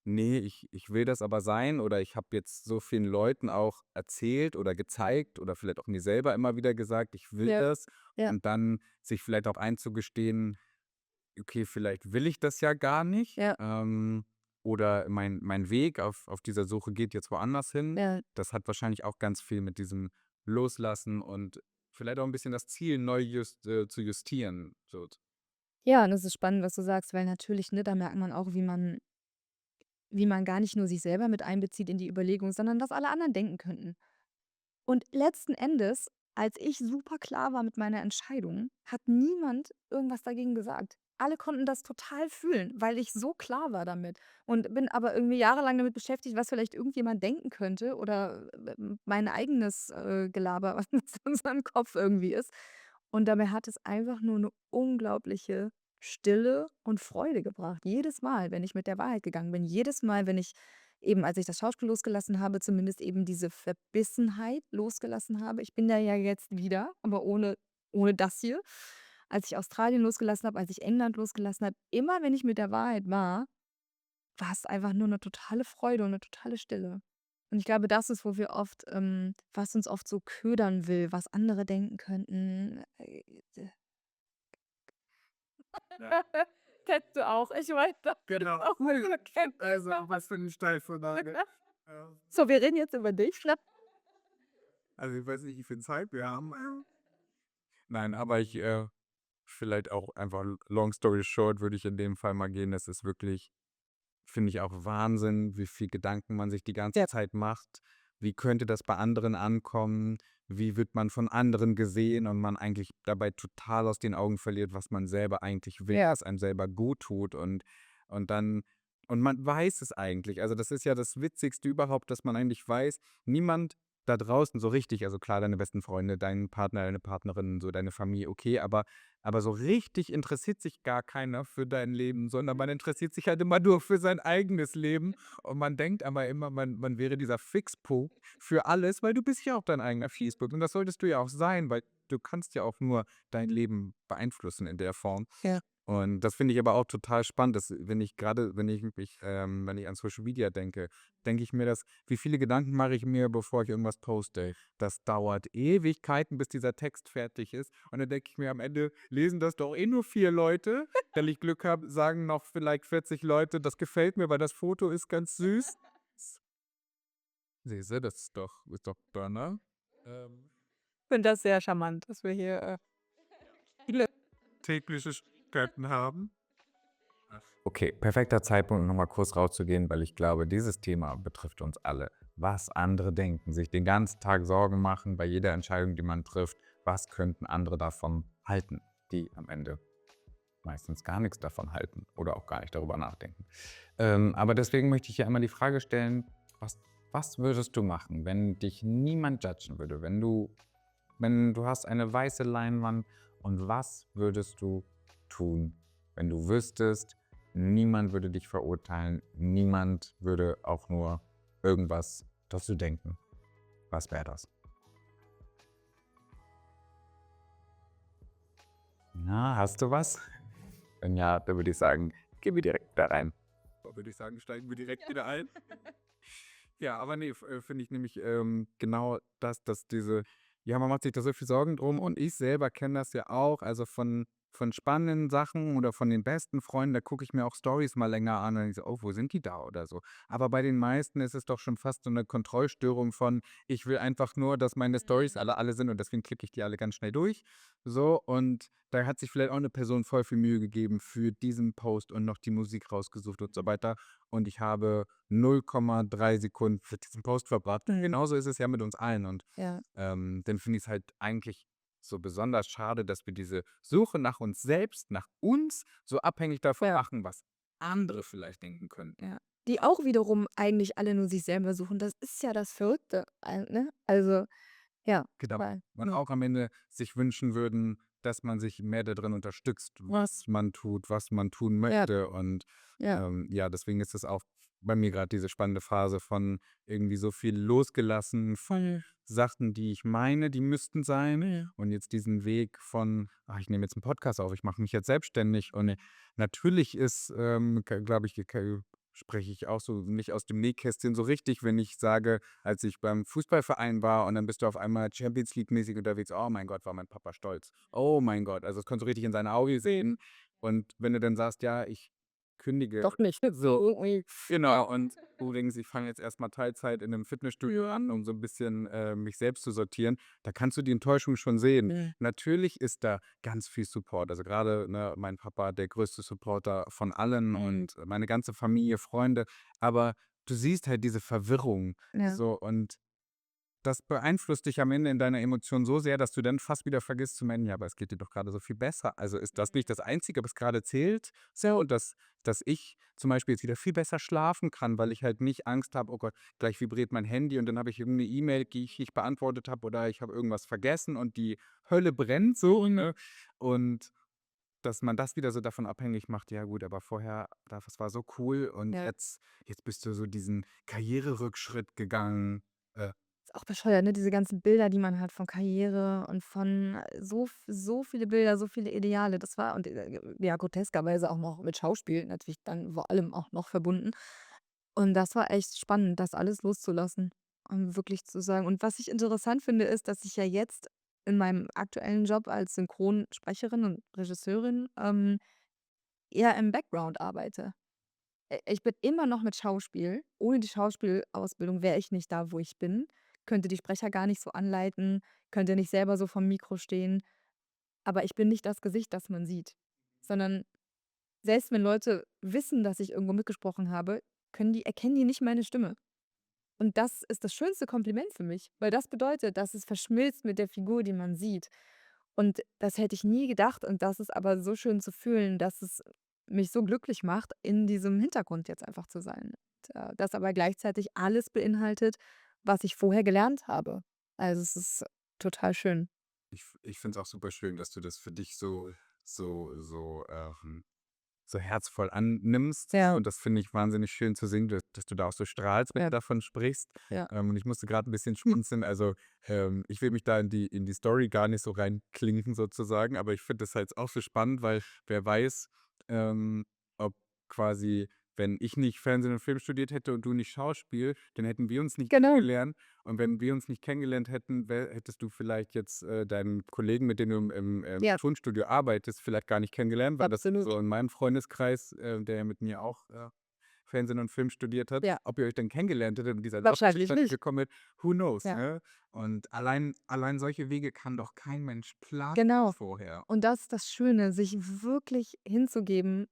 Speaker 3: „Nee, ich will das aber sein“ oder „ich habe jetzt so vielen Leuten auch erzählt oder gezeigt“ oder vielleicht auch mir selber immer wieder gesagt: „Ich will
Speaker 2: ja,
Speaker 3: das“
Speaker 2: ja,
Speaker 3: und dann sich vielleicht auch einzugestehen: Okay, vielleicht will ich das ja gar nicht,
Speaker 2: ja,
Speaker 3: oder mein Weg auf dieser Suche geht jetzt woanders hin.
Speaker 2: ja.
Speaker 3: Das hat wahrscheinlich auch ganz viel mit diesem Loslassen und vielleicht auch ein bisschen das Ziel neu zu justieren, so.
Speaker 2: Ja, und das ist spannend, was du sagst, weil natürlich, ne, da merkt man auch, wie man gar nicht nur sich selber mit einbezieht in die Überlegung, sondern was alle anderen denken könnten. Und letzten Endes, als ich super klar war mit meiner Entscheidung, hat niemand irgendwas dagegen gesagt. Alle konnten das total fühlen, weil ich so klar war damit und bin aber irgendwie jahrelang damit beschäftigt, was vielleicht irgendjemand denken könnte oder, mein eigenes, Gelaber, was in unserem Kopf irgendwie ist. Und dabei hat es einfach nur eine unglaubliche Stille und Freude gebracht. Jedes Mal, wenn ich mit der Wahrheit gegangen bin, jedes Mal, wenn ich eben, als ich das Schauspiel losgelassen habe, zumindest eben diese Verbissenheit losgelassen habe. Ich bin da ja jetzt wieder, aber ohne das hier. Als ich Australien losgelassen habe, als ich England losgelassen habe, immer wenn ich mit der Wahrheit war es einfach nur eine totale Freude und eine totale Stille. Und ich glaube, das ist, wo wir oft was uns oft so ködern will, was andere denken könnten.
Speaker 3: Ja,
Speaker 2: Kennst du auch, ich weiß, dass du das
Speaker 3: genau.
Speaker 2: auch kennst.
Speaker 3: Also, was für 'ne Steilvorlage. Ja.
Speaker 2: So, wir reden jetzt über dich, ne?
Speaker 3: Also, ich weiß nicht, wie viel Zeit wir haben. Nein, aber vielleicht auch einfach long story short würde ich in dem Fall mal gehen. Das ist wirklich finde ich auch Wahnsinn, wie viel Gedanken man sich die ganze
Speaker 2: Ja.
Speaker 3: Zeit macht. Wie könnte das bei anderen ankommen? Wie wird man von anderen gesehen und man eigentlich dabei total aus den Augen verliert, was man selber eigentlich will,
Speaker 2: Ja.
Speaker 3: was einem selber gut tut und dann und man weiß es eigentlich. Also, das ist ja das Witzigste überhaupt, dass man eigentlich weiß, niemand da draußen so richtig, also klar, deine besten Freunde, dein Partner, deine Partnerin, so deine Familie, okay, aber so richtig interessiert sich gar keiner für dein Leben, sondern man interessiert sich halt immer nur für sein eigenes Leben und man denkt aber immer, man wäre dieser Fixpunkt für alles, weil du bist ja auch dein eigener Facebook und das solltest du ja auch sein, weil du kannst ja auch nur dein Leben beeinflussen in der Form.
Speaker 2: Ja.
Speaker 3: Und das finde ich aber auch total spannend, dass wenn ich gerade, wenn ich an Social Media denke, denke ich mir das, wie viele Gedanken mache ich mir, bevor ich irgendwas poste? Das dauert Ewigkeiten, bis dieser Text fertig ist. Und dann denke ich mir am Ende, lesen das doch eh nur 4 Leute. Wenn ich Glück habe, sagen noch vielleicht 40 Leute, das gefällt mir, weil das Foto ist ganz süß. Siehst du, das ist doch Burner.
Speaker 2: Ich finde das sehr charmant, dass wir hier viele.
Speaker 3: Tägliche Schwierigkeiten haben.
Speaker 1: Okay, perfekter Zeitpunkt, um noch mal kurz rauszugehen, weil ich glaube, dieses Thema betrifft uns alle. Was andere denken, sich den ganzen Tag Sorgen machen bei jeder Entscheidung, die man trifft. Was könnten andere davon halten, die am Ende meistens gar nichts davon halten oder auch gar nicht darüber nachdenken. Aber deswegen möchte ich ja immer die Frage stellen, was würdest du machen, wenn dich niemand judgen würde? Wenn du hast eine weiße Leinwand und was würdest du tun, wenn du wüsstest, niemand würde dich verurteilen, niemand würde auch nur irgendwas dazu denken? Was wäre das? Na, hast du was? Wenn ja, dann würde ich sagen, geh wir direkt da rein.
Speaker 3: Würde ich sagen, steigen wir direkt wieder ein. Ja, aber nee, finde ich nämlich genau das, dass ja, man macht sich da so viel Sorgen drum und ich selber kenne das ja auch, also von spannenden Sachen oder von den besten Freunden, da gucke ich mir auch Stories mal länger an und ich so, oh, wo sind die da oder so. Aber bei den meisten ist es doch schon fast so eine Kontrollstörung von, ich will einfach nur, dass meine Stories alle sind und deswegen klicke ich die alle ganz schnell durch. So, und da hat sich vielleicht auch eine Person voll viel Mühe gegeben für diesen Post und noch die Musik rausgesucht und so weiter. Und ich habe 0,3 Sekunden für diesen Post verbracht. Genauso ist es ja mit uns allen. Und
Speaker 2: Ja.
Speaker 3: dann finde ich es halt eigentlich so besonders schade, dass wir diese Suche nach uns selbst, nach uns, so abhängig davon
Speaker 2: Ja.
Speaker 3: machen, was andere vielleicht denken könnten.
Speaker 2: Ja. Die auch wiederum eigentlich alle nur sich selber suchen. Das ist ja das Verrückte, ne? Also, ja,
Speaker 3: Genau.
Speaker 2: weil
Speaker 3: Man
Speaker 2: ja.
Speaker 3: auch am Ende sich wünschen würden, dass man sich mehr darin unterstützt, was man tut, was man tun
Speaker 2: Ja.
Speaker 3: möchte. Und
Speaker 2: Ja.
Speaker 3: ja, deswegen ist es auch bei mir gerade diese spannende Phase von irgendwie so viel losgelassen von Sachen, die ich meine, die müssten sein. Und jetzt diesen Weg von, ach, ich nehme jetzt einen Podcast auf, ich mache mich jetzt selbstständig. Und natürlich ist, glaube ich, spreche ich auch so nicht aus dem Nähkästchen so richtig, wenn ich sage, als ich beim Fußballverein war und dann bist du auf einmal Champions League-mäßig unterwegs. Oh mein Gott, war mein Papa stolz. Oh mein Gott, also das konntest du richtig in seine Augen sehen. Und wenn du dann sagst, ja, ich kündige,
Speaker 2: Doch nicht.
Speaker 3: so, genau, und übrigens, ich fange jetzt erstmal Teilzeit in einem Fitnessstudio an, um so ein bisschen mich selbst zu sortieren, da kannst du die Enttäuschung schon sehen.
Speaker 2: Ja.
Speaker 3: Natürlich ist da ganz viel Support. Also gerade mein Papa, der größte Supporter von allen und meine ganze Familie, Freunde. Aber du siehst halt diese Verwirrung.
Speaker 2: Ja.
Speaker 3: So, und das beeinflusst dich am Ende in deiner Emotion so sehr, dass du dann fast wieder vergisst zu meinen, ja, aber es geht dir doch gerade so viel besser. Also ist das nicht das Einzige, was gerade zählt? So, und dass ich zum Beispiel jetzt wieder viel besser schlafen kann, weil ich halt nicht Angst habe, oh Gott, gleich vibriert mein Handy und dann habe ich irgendeine E-Mail, die ich nicht beantwortet habe oder ich habe irgendwas vergessen und die Hölle brennt so, ne? Und dass man das wieder so davon abhängig macht, ja gut, aber vorher, das war so cool und
Speaker 2: Ja.
Speaker 3: jetzt bist du so diesen Karriererückschritt gegangen.
Speaker 2: Ist auch bescheuert, ne? Diese ganzen Bilder, die man hat von Karriere und von so viele Bilder, so viele Ideale. Das war und ja, groteskerweise auch noch mit Schauspiel natürlich dann vor allem auch noch verbunden. Und das war echt spannend, das alles loszulassen und wirklich zu sagen und was ich interessant finde, ist, dass ich ja jetzt in meinem aktuellen Job als Synchronsprecherin und Regisseurin, eher im Background arbeite. Ich bin immer noch mit Schauspiel. Ohne die Schauspielausbildung wäre ich nicht da, wo ich bin, könnte die Sprecher gar nicht so anleiten, könnte nicht selber so vorm Mikro stehen. Aber ich bin nicht das Gesicht, das man sieht, sondern selbst wenn Leute wissen, dass ich irgendwo mitgesprochen habe, erkennen die nicht meine Stimme. Und das ist das schönste Kompliment für mich, weil das bedeutet, dass es verschmilzt mit der Figur, die man sieht. Und das hätte ich nie gedacht und das ist aber so schön zu fühlen, dass es mich so glücklich macht, in diesem Hintergrund jetzt einfach zu sein. Und, das aber gleichzeitig alles beinhaltet, was ich vorher gelernt habe. Also, es ist total schön.
Speaker 3: Ich finde es auch super schön, dass du das für dich so herzvoll annimmst.
Speaker 2: Ja,
Speaker 3: Und das finde ich wahnsinnig schön zu sehen, dass du da auch so strahlst, wenn
Speaker 2: ja,
Speaker 3: du davon sprichst.
Speaker 2: ja.
Speaker 3: Und ich musste gerade ein bisschen
Speaker 2: Hm.
Speaker 3: schmunzeln. Also, ich will mich da in die Story gar nicht so reinklinken sozusagen, aber ich finde das halt auch so spannend, weil wer weiß, ob quasi, wenn ich nicht Fernsehen und Film studiert hätte und du nicht Schauspiel, dann hätten wir uns nicht
Speaker 2: Genau.
Speaker 3: kennengelernt. Und wenn wir uns nicht kennengelernt hätten, hättest du vielleicht jetzt deinen Kollegen, mit dem du im
Speaker 2: Ja,
Speaker 3: Tonstudio arbeitest, vielleicht gar nicht kennengelernt, weil das
Speaker 2: absolut.
Speaker 3: so in meinem Freundeskreis, der ja mit mir auch Fernsehen und Film studiert hat,
Speaker 2: Ja,
Speaker 3: ob ihr euch dann kennengelernt hättet und dieser Job
Speaker 2: wahrscheinlich
Speaker 3: zustande
Speaker 2: nicht.
Speaker 3: gekommen wäre, who knows,
Speaker 2: Ja,
Speaker 3: ne? Und allein solche Wege kann doch kein Mensch planen
Speaker 2: genau.
Speaker 3: vorher.
Speaker 2: Und das ist das Schöne, sich wirklich hinzugeben,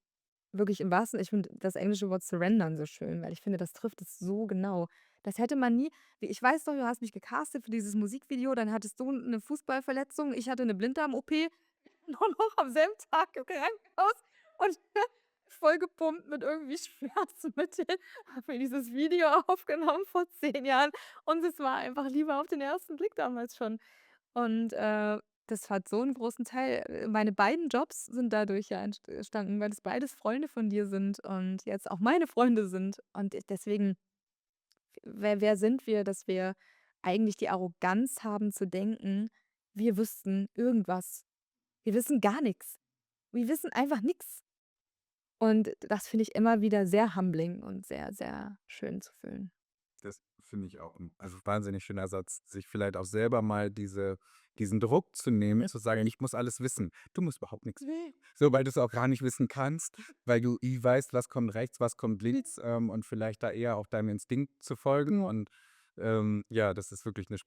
Speaker 2: wirklich im wahrsten ich finde das englische Wort surrendern so schön, weil ich finde, das trifft es so genau. Das hätte man nie ich weiß doch, du hast mich gecastet für dieses Musikvideo, dann hattest du eine Fußballverletzung, ich hatte eine Blinddarm-OP, nur noch am selben Tag im Krankenhaus und vollgepumpt mit irgendwie Schmerzmitteln, habe mir dieses Video aufgenommen vor 10 Jahren und es war einfach Liebe auf den ersten Blick damals schon. Und, das hat so einen großen Teil meine beiden Jobs sind dadurch ja entstanden, weil es beides Freunde von dir sind und jetzt auch meine Freunde sind. Und deswegen, wer sind wir, dass wir eigentlich die Arroganz haben zu denken, wir wüssten irgendwas. Wir wissen gar nichts. Wir wissen einfach nichts. Und das finde ich immer wieder sehr humbling und sehr, sehr schön zu fühlen.
Speaker 3: Das finde ich auch 'n wahnsinnig schöner Satz, sich vielleicht auch selber mal diesen Druck zu nehmen, zu sagen: „Ich muss alles wissen.“ Du musst überhaupt nichts wissen. So, weil du's auch gar nicht wissen kannst, weil du weißt, was kommt rechts, was kommt links, und vielleicht da eher auch deinem Instinkt zu folgen. Und, ja, das ist wirklich eine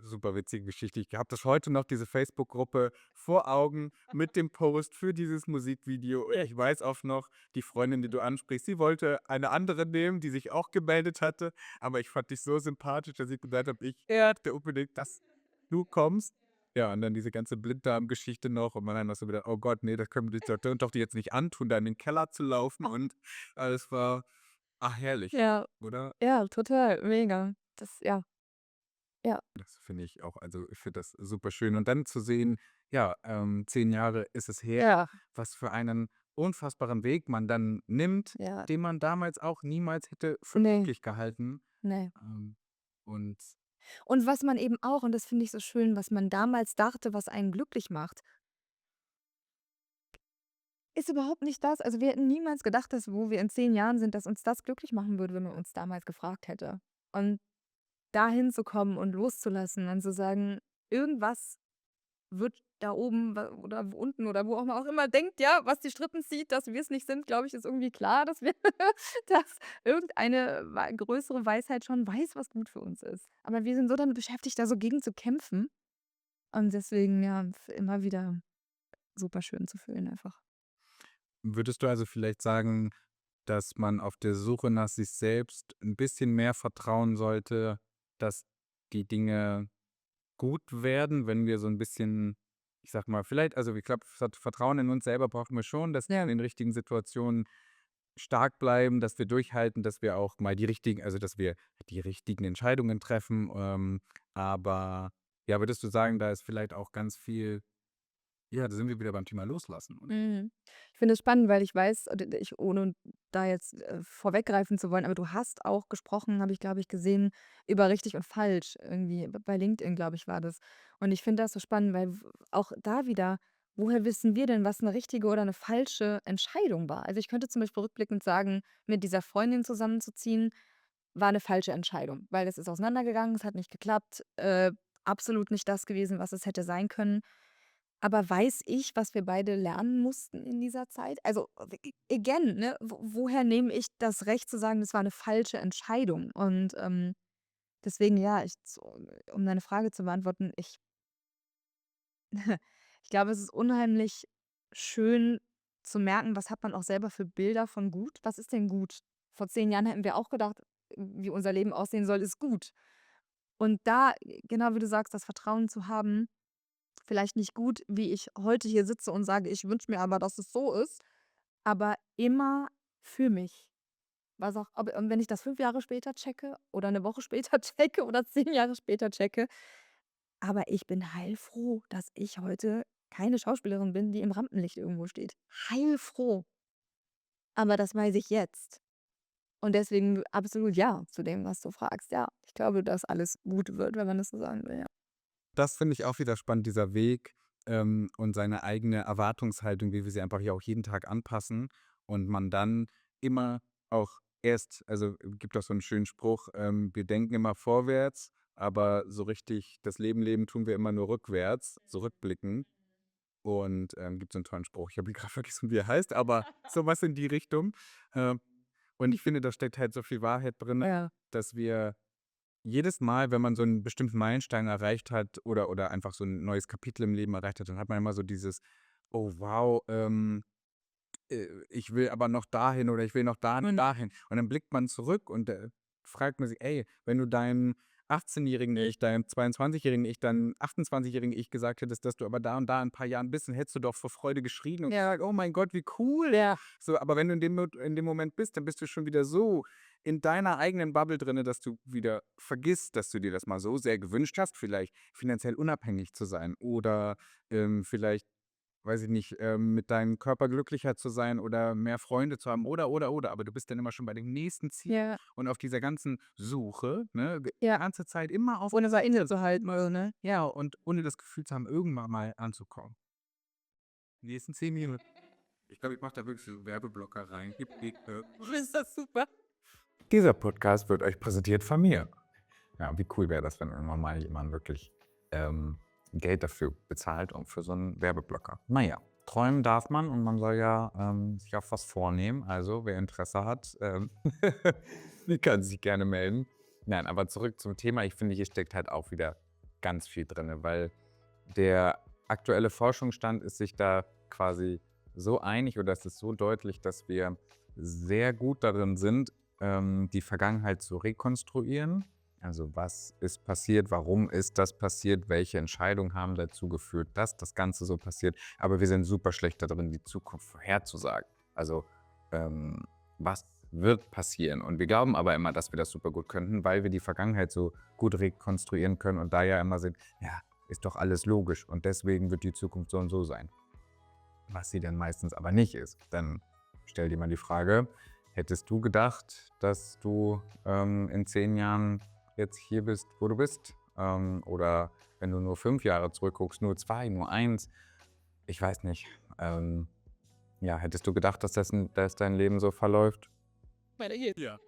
Speaker 3: super witzige Geschichte. Ich habe das heute noch, diese Facebook-Gruppe vor Augen mit dem Post für dieses Musikvideo. Ich weiß auch noch, die Freundin, die du ansprichst, sie wollte eine andere nehmen, die sich auch gemeldet hatte. Aber ich fand dich so sympathisch, dass ich gesagt habe, ich
Speaker 2: Ja.
Speaker 3: möchte unbedingt, dass du kommst. Ja, und dann diese ganze Blinddarm-Geschichte noch und man dann noch so wieder: „Oh Gott, nee, das können wir doch die jetzt nicht antun, da in den Keller zu laufen“, und alles war, herrlich,
Speaker 2: Ja,
Speaker 3: oder?
Speaker 2: ja, total, mega. Das ja, ja,
Speaker 3: Das finde ich auch, also, ich finde das super schön. Und dann zu sehen, ja, 10 Jahre ist es her,
Speaker 2: ja,
Speaker 3: was für einen unfassbaren Weg man dann nimmt,
Speaker 2: ja.
Speaker 3: den man damals auch niemals hätte für
Speaker 2: Ne,
Speaker 3: möglich gehalten.
Speaker 2: ne.
Speaker 3: Und
Speaker 2: Und was man eben auch und das finde ich so schön, was man damals dachte, was einen glücklich macht, ist überhaupt nicht das. Also, wir hätten niemals gedacht, dass wo wir in 10 Jahren sind, dass uns das glücklich machen würde, wenn man uns damals gefragt hätte. Und dahin zu kommen und loszulassen und zu sagen: „Irgendwas wird da oben oder unten oder wo auch man auch immer denkt, ja, was die Strippen zieht, dass wir es nicht sind, glaube ich, ist irgendwie klar, dass wir dass irgendeine größere Weisheit schon weiß, was gut für uns ist. Aber wir sind so damit beschäftigt, da so gegen zu kämpfen. Und deswegen, ja, immer wieder super schön zu fühlen einfach.
Speaker 3: würdest du also vielleicht sagen, dass man auf der Suche nach sich selbst ein bisschen mehr vertrauen sollte, dass die Dinge gut werden, wenn wir so ein bisschen, ich sag mal, vielleicht, also, ich glaube, Vertrauen in uns selber brauchen wir schon, dass wir in
Speaker 2: Ja.
Speaker 3: den richtigen Situationen stark bleiben, dass wir durchhalten, dass wir auch mal dass wir die richtigen Entscheidungen treffen, aber ja, würdest du sagen, da ist vielleicht auch ganz viel, ja, da sind wir wieder beim Thema Loslassen, oder?
Speaker 2: Mhm. Ich finde es spannend, weil ich weiß, ich ohne da jetzt, vorweggreifen zu wollen, aber du hast auch gesprochen, habe ich, glaube ich, gesehen, über richtig und falsch irgendwie. Bei LinkedIn, glaube ich, war das. Und ich finde das so spannend, weil auch da wieder, woher wissen wir denn, was eine richtige oder eine falsche Entscheidung war? Also, ich könnte zum Beispiel rückblickend sagen, mit dieser Freundin zusammenzuziehen, war eine falsche Entscheidung, weil es ist auseinandergegangen, es hat nicht geklappt, absolut nicht das gewesen, was es hätte sein können. Aber weiß ich, was wir beide lernen mussten in dieser Zeit? Also, again, ne, woher nehme ich das Recht zu sagen, das war eine falsche Entscheidung? Und, deswegen, ja, um deine Frage zu beantworten, ich glaube, es ist unheimlich schön zu merken, was hat man auch selber für Bilder von gut? Was ist denn gut? Vor 10 Jahren hätten wir auch gedacht, wie unser Leben aussehen soll, ist gut. Und da, genau wie du sagst, das Vertrauen zu haben, vielleicht nicht gut, wie ich heute hier sitze und sage: „Ich wünsche mir aber, dass es so ist“, aber immer für mich. Was auch und wenn ich das 5 Jahre später checke oder eine Woche später checke oder 10 Jahre später checke, aber ich bin heilfroh, dass ich heute keine Schauspielerin bin, die im Rampenlicht irgendwo steht. Heilfroh. Aber das weiß ich jetzt. Und deswegen absolut ja zu dem, was du fragst. Ja, ich glaube, dass alles gut wird, wenn man das so sagen will, ja.
Speaker 3: Das finde ich auch wieder spannend, dieser Weg, und seine eigene Erwartungshaltung, wie wir sie einfach ja auch jeden Tag anpassen und man dann immer auch erst also, gibt auch so einen schönen Spruch, wir denken immer vorwärts, aber so richtig das Leben leben tun wir immer nur rückwärts, so rückblickend. Und, gibt so einen tollen Spruch. Ich habe ihn grad vergessen, wie er heißt, aber so was in die Richtung. Ähm, und ich finde, da steckt halt so viel Wahrheit drin,
Speaker 2: Ja.
Speaker 3: dass wir jedes Mal, wenn man so einen bestimmten Meilenstein erreicht hat oder einfach so ein neues Kapitel im Leben erreicht hat, dann hat man immer so dieses: „Oh wow, ich will aber noch dahin oder ich will noch dahin. Und dann blickt man zurück und, fragt man sich: „Ey, wenn du deinem 18-jährigen Ich, deinem 22-jährigen Ich, deinem 28-jährigen Ich gesagt hättest, dass du aber da und da in 'n paar Jahren bist, dann hättest du doch vor Freude geschrien und
Speaker 2: Ja.
Speaker 3: gesagt: ‚Oh mein Gott, wie cool.'“
Speaker 2: Ja.
Speaker 3: So, aber wenn du in dem Moment bist, dann bist du schon wieder so in deiner eigenen Bubble drinne, dass du wieder vergisst, dass du dir das mal so sehr gewünscht hast, vielleicht finanziell unabhängig zu sein oder, vielleicht weiß ich nicht, mit deinem Körper glücklicher zu sein oder mehr Freunde zu haben oder. Aber du bist dann immer schon bei dem nächsten Ziel
Speaker 2: Ja.
Speaker 3: und auf dieser ganzen Suche, ne, die
Speaker 2: Ja.
Speaker 3: ganze Zeit immer auf
Speaker 2: Ohne mal innezuhalten, so, ne?
Speaker 3: ja, und ohne das Gefühl zu haben, irgendwann mal anzukommen. Die nächsten 10 Minuten. Ich glaube, ich mache da wirklich so Werbeblocker rein. Gib,
Speaker 2: Ist das super?
Speaker 1: Dieser Podcast wird euch präsentiert von mir. Ja, wie cool wäre das, wenn irgendwann mal jemand wirklich Geld dafür bezahlt und für so einen Werbeblocker. Naja, träumen darf man und man soll ja sich auch was vornehmen. Also wer Interesse hat, die kann sich gerne melden. Nein, aber zurück zum Thema. Ich finde, hier steckt halt auch wieder ganz viel drin, weil der aktuelle Forschungsstand ist sich da quasi so einig oder es ist so deutlich, dass wir sehr gut darin sind, die Vergangenheit zu rekonstruieren. Also was ist passiert, warum ist das passiert, welche Entscheidungen haben dazu geführt, dass das Ganze so passiert. Aber wir sind super schlecht darin, die Zukunft vorherzusagen. Also was wird passieren. Und wir glauben aber immer, dass wir das super gut könnten, weil wir die Vergangenheit so gut rekonstruieren können und da ja immer sind, ja, ist doch alles logisch und deswegen wird die Zukunft so und so sein. Was sie dann meistens aber nicht ist. Dann stell dir mal die Frage, hättest du gedacht, dass du in 10 Jahren jetzt hier bist, wo du bist? Oder wenn du nur 5 Jahre zurückguckst, nur 2, nur 1? Ich weiß nicht. Ja, hättest du gedacht, dass dein Leben so verläuft?
Speaker 2: Weiter geht's.
Speaker 3: Ja.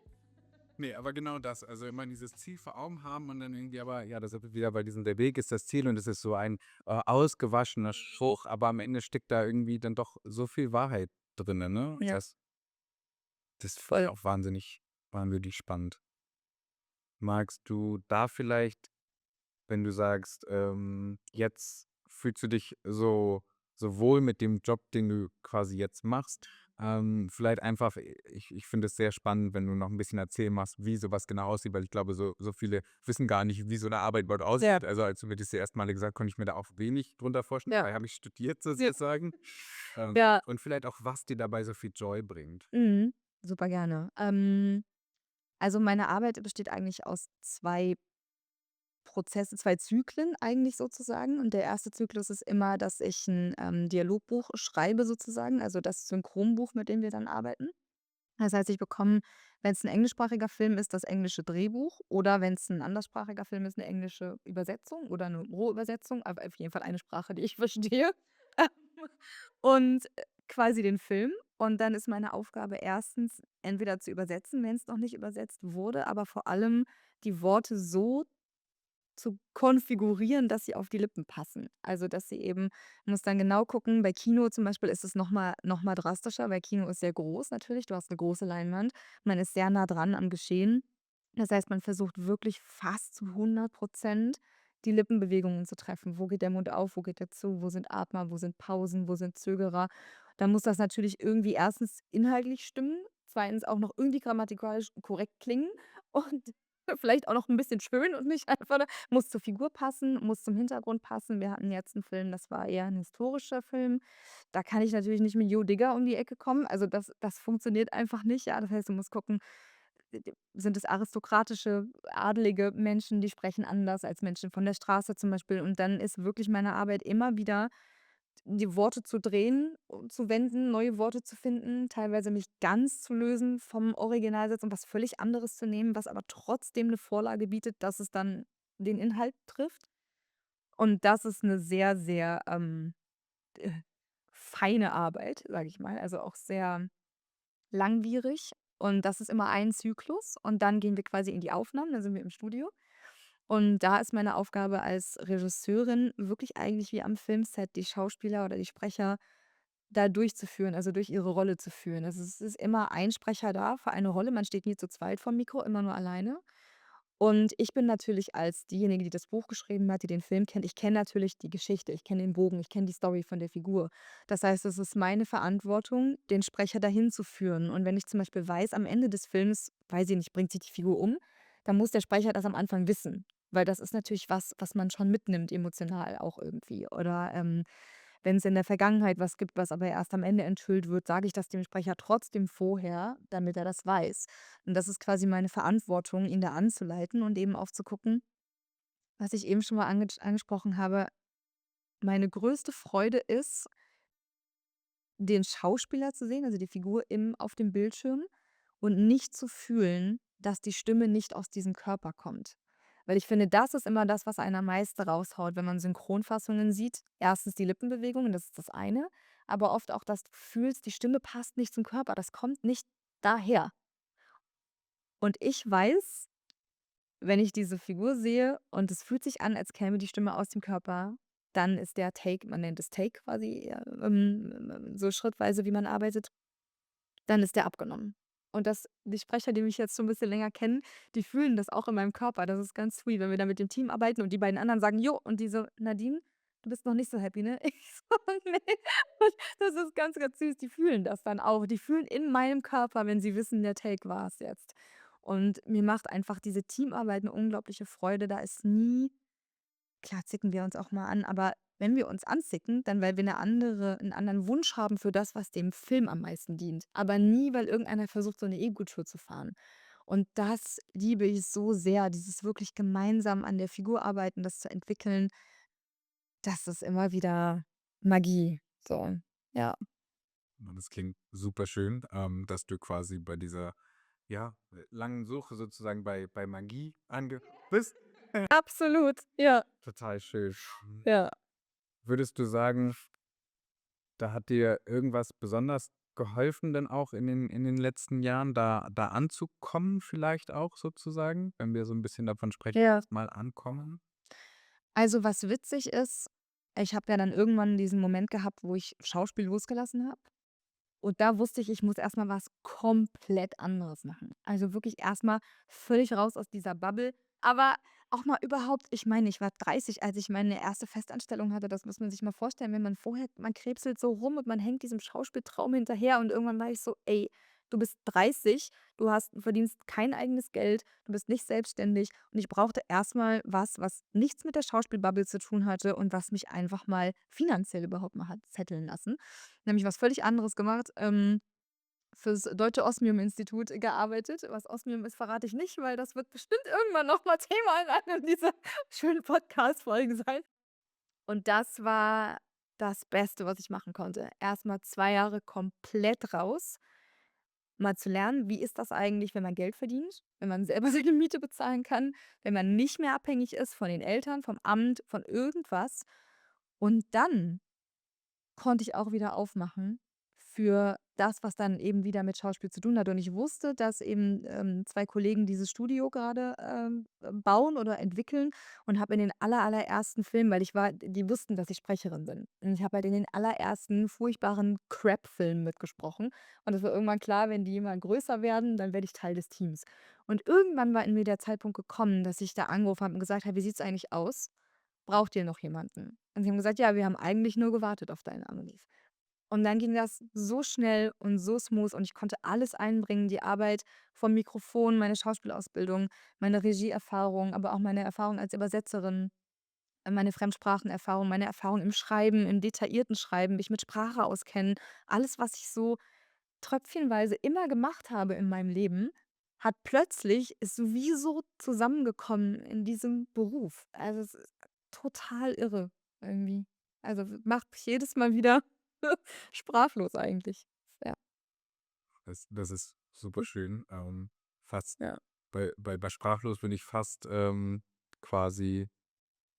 Speaker 3: Nee, aber genau das. Also immer dieses Ziel vor Augen haben und dann irgendwie aber, ja, das ist wieder bei diesem, der Weg ist das Ziel und es ist so ein ausgewaschener Spruch, aber am Ende steckt da irgendwie dann doch so viel Wahrheit drin, ne?
Speaker 2: Ja.
Speaker 3: Das finde ich auch wahnsinnig spannend. Magst du da vielleicht, wenn du sagst, jetzt fühlst du dich so wohl mit dem Job, den du quasi jetzt machst. Vielleicht einfach, ich finde es sehr spannend, wenn du noch ein bisschen erzählen machst, wie sowas genau aussieht, weil ich glaube, so viele wissen gar nicht, wie so eine Arbeit überhaupt
Speaker 2: Ja.
Speaker 3: aussieht. Also als du mir das die ersten Male gesagt hast, konnte ich mir da auch wenig drunter vorstellen.
Speaker 2: Ja.
Speaker 3: Dabei habe ich studiert sozusagen.
Speaker 2: Ja.
Speaker 3: Und vielleicht auch, was dir dabei so viel Joy bringt.
Speaker 2: Mhm. Super gerne. Also meine Arbeit besteht eigentlich aus 2 Prozesse, 2 Zyklen eigentlich sozusagen. Und der erste Zyklus ist immer, dass ich ein Dialogbuch schreibe sozusagen, also das Synchronbuch, mit dem wir dann arbeiten. Das heißt, ich bekomme, wenn es ein englischsprachiger Film ist, das englische Drehbuch oder wenn es ein anderssprachiger Film ist, eine englische Übersetzung oder eine Rohübersetzung, aber auf jeden Fall eine Sprache, die ich verstehe. Und, quasi den Film. Und dann ist meine Aufgabe erstens, entweder zu übersetzen, wenn es noch nicht übersetzt wurde, aber vor allem die Worte so zu konfigurieren, dass sie auf die Lippen passen. Also, dass sie eben man muss dann genau gucken, bei Kino zum Beispiel ist es noch mal drastischer, weil Kino ist sehr groß natürlich. Du hast eine große Leinwand. Man ist sehr nah dran am Geschehen. Das heißt, man versucht wirklich fast zu 100% die Lippenbewegungen zu treffen. Wo geht der Mund auf, wo geht er zu, wo sind Atmer, wo sind Pausen, wo sind Zögerer. Dann muss das natürlich irgendwie erstens inhaltlich stimmen, zweitens auch noch irgendwie grammatikalisch korrekt klingen und vielleicht auch noch ein bisschen schön und nicht einfach muss zur Figur passen, muss zum Hintergrund passen. Wir hatten jetzt einen Film, das war eher ein historischer Film. Da kann ich natürlich nicht mit Joe Digger um die Ecke kommen. Also, das funktioniert einfach nicht, ja. Das heißt, du musst gucken, sind es aristokratische, adelige Menschen, die sprechen anders als Menschen von der Straße zum Beispiel. Und dann ist wirklich meine Arbeit immer wieder, die Worte zu drehen, zu wenden, neue Worte zu finden, teilweise mich ganz zu lösen vom Originalsatz und was völlig anderes zu nehmen, was aber trotzdem eine Vorlage bietet, dass es dann den Inhalt trifft. Und das ist eine sehr, sehr, äh, feine Arbeit, sage ich mal, also auch sehr langwierig. Und das ist immer ein Zyklus und dann gehen wir quasi in die Aufnahmen, dann sind wir im Studio. Und da ist meine Aufgabe als Regisseurin wirklich eigentlich wie am Filmset, die Schauspieler oder die Sprecher da durchzuführen, also durch ihre Rolle zu führen. Also es ist immer ein Sprecher da für eine Rolle. Man steht nie zu zweit vorm Mikro, immer nur alleine. Und ich bin natürlich als diejenige, die das Buch geschrieben hat, die den Film kennt, ich kenne natürlich die Geschichte, ich kenne den Bogen, ich kenne die Story von der Figur. Das heißt, es ist meine Verantwortung, den Sprecher dahin zu führen. Und wenn ich zum Beispiel weiß, am Ende des Films, weiß ich nicht, bringt sich die Figur um, dann muss der Sprecher das am Anfang wissen. Weil das ist natürlich was, was man schon mitnimmt, emotional auch irgendwie. Oder wenn es in der Vergangenheit was gibt, was aber erst am Ende enthüllt wird, sage ich das dem Sprecher trotzdem vorher, damit er das weiß. Und das ist quasi meine Verantwortung, ihn da anzuleiten und eben aufzugucken, was ich eben schon mal angesprochen habe. Meine größte Freude ist, den Schauspieler zu sehen, also die Figur auf dem Bildschirm und nicht zu fühlen, dass die Stimme nicht aus diesem Körper kommt. Weil ich finde, das ist immer das, was einen am meisten raushaut, wenn man Synchronfassungen sieht. Erstens die Lippenbewegungen, das ist das eine, aber oft auch, dass du fühlst, die Stimme passt nicht zum Körper, das kommt nicht daher. Und ich weiß, wenn ich diese Figur sehe und es fühlt sich an, als käme die Stimme aus dem Körper, dann ist der Take, man nennt es Take quasi, ja, so schrittweise, wie man arbeitet, dann ist der abgenommen. Und die Sprecher, die mich jetzt schon ein bisschen länger kennen, die fühlen das auch in meinem Körper. Das ist ganz sweet, wenn wir da mit dem Team arbeiten und die beiden anderen sagen: „Jo“, und die so: „Nadine, du bist noch nicht so happy, ne?“ Ich so: „Ne.“ Und das ist ganz, ganz süß. Die fühlen das dann auch. Die fühlen in meinem Körper, wenn sie wissen, der Take war es jetzt. Und mir macht einfach diese Teamarbeit eine unglaubliche Freude. Da ist nie, klar zicken wir uns auch mal an, aber wenn wir uns anzicken, dann weil wir 'einen anderen Wunsch haben für das, was dem Film am meisten dient, aber nie, weil irgendeiner versucht, so eine Ego-Tour zu fahren. Und das liebe ich so sehr, dieses wirklich gemeinsam an der Figur arbeiten, das zu entwickeln, das ist immer wieder Magie, so, ja.
Speaker 3: Und das klingt super schön, dass du quasi bei dieser, ja, langen Suche sozusagen bei Magie ange bist.
Speaker 2: Absolut, ja,
Speaker 3: Total schön.
Speaker 2: ja.
Speaker 3: Würdest du sagen, da hat dir irgendwas besonders geholfen denn auch in den letzten Jahren, da anzukommen vielleicht auch sozusagen, wenn wir so ein bisschen davon sprechen,
Speaker 2: Ja.
Speaker 3: mal ankommen?
Speaker 2: Also, was witzig ist, ich habe ja dann irgendwann diesen Moment gehabt, wo ich Schauspiel losgelassen habe. Und da wusste ich, ich muss erst mal was komplett anderes machen. Also, wirklich erst mal völlig raus aus dieser Bubble. Aber auch mal überhaupt, ich meine, ich war 30, als ich meine erste Festanstellung hatte. Das muss man sich mal vorstellen, wenn man krebselt so rum und man hängt diesem Schauspieltraum hinterher und irgendwann war ich so: „Ey, du bist 30, verdienst kein eigenes Geld, du bist nicht selbstständig.“ Und ich brauchte erst mal was nichts mit der Schauspielbubble zu tun hatte und was mich einfach mal finanziell überhaupt mal hat zetteln lassen. Nämlich was völlig anderes gemacht, fürs Deutsche Osmium-Institut gearbeitet. Was Osmium ist, verrate ich nicht, weil das wird bestimmt irgendwann noch mal Thema in einer dieser schönen Podcast-Folgen sein. Und das war das Beste, was ich machen konnte. Erst mal 2 Jahre komplett raus, mal zu lernen, wie ist das eigentlich, wenn man Geld verdient, wenn man selber seine Miete bezahlen kann, wenn man nicht mehr abhängig ist von den Eltern, vom Amt, von irgendwas. Und dann konnte ich auch wieder aufmachen für das, was dann eben wieder mit Schauspiel zu tun hat. Und ich wusste, dass eben 2 Kollegen dieses Studio gerade bauen oder entwickeln und habe in den allerersten Filmen, weil die wussten, dass ich Sprecherin bin. Und ich habe halt in den allerersten furchtbaren Crap-Filmen mitgesprochen. Und es war irgendwann klar, wenn die immer größer werden, dann werde ich Teil des Teams. Und irgendwann war in mir der Zeitpunkt gekommen, dass ich da angerufen habe und gesagt habe: „Wie sieht es eigentlich aus? Braucht ihr noch jemanden?“ Und sie haben gesagt: „Ja, wir haben eigentlich nur gewartet auf deinen Anruf.“ Und dann ging das so schnell und so smooth und ich konnte alles einbringen, die Arbeit vom Mikrofon, meine Schauspielausbildung, meine Regieerfahrung, aber auch meine Erfahrung als Übersetzerin, meine Fremdsprachenerfahrung, meine Erfahrung im Schreiben, im detaillierten Schreiben, mich mit Sprache auskennen. Alles, was ich so tröpfchenweise immer gemacht habe in meinem Leben, hat plötzlich ist sowieso zusammengekommen in diesem Beruf. Also, es ist total irre irgendwie. Also, macht mich jedes Mal wieder sprachlos eigentlich. Ja,
Speaker 3: Das ist super schön. Fast
Speaker 2: ja.
Speaker 3: bei Sprachlos bin ich fast quasi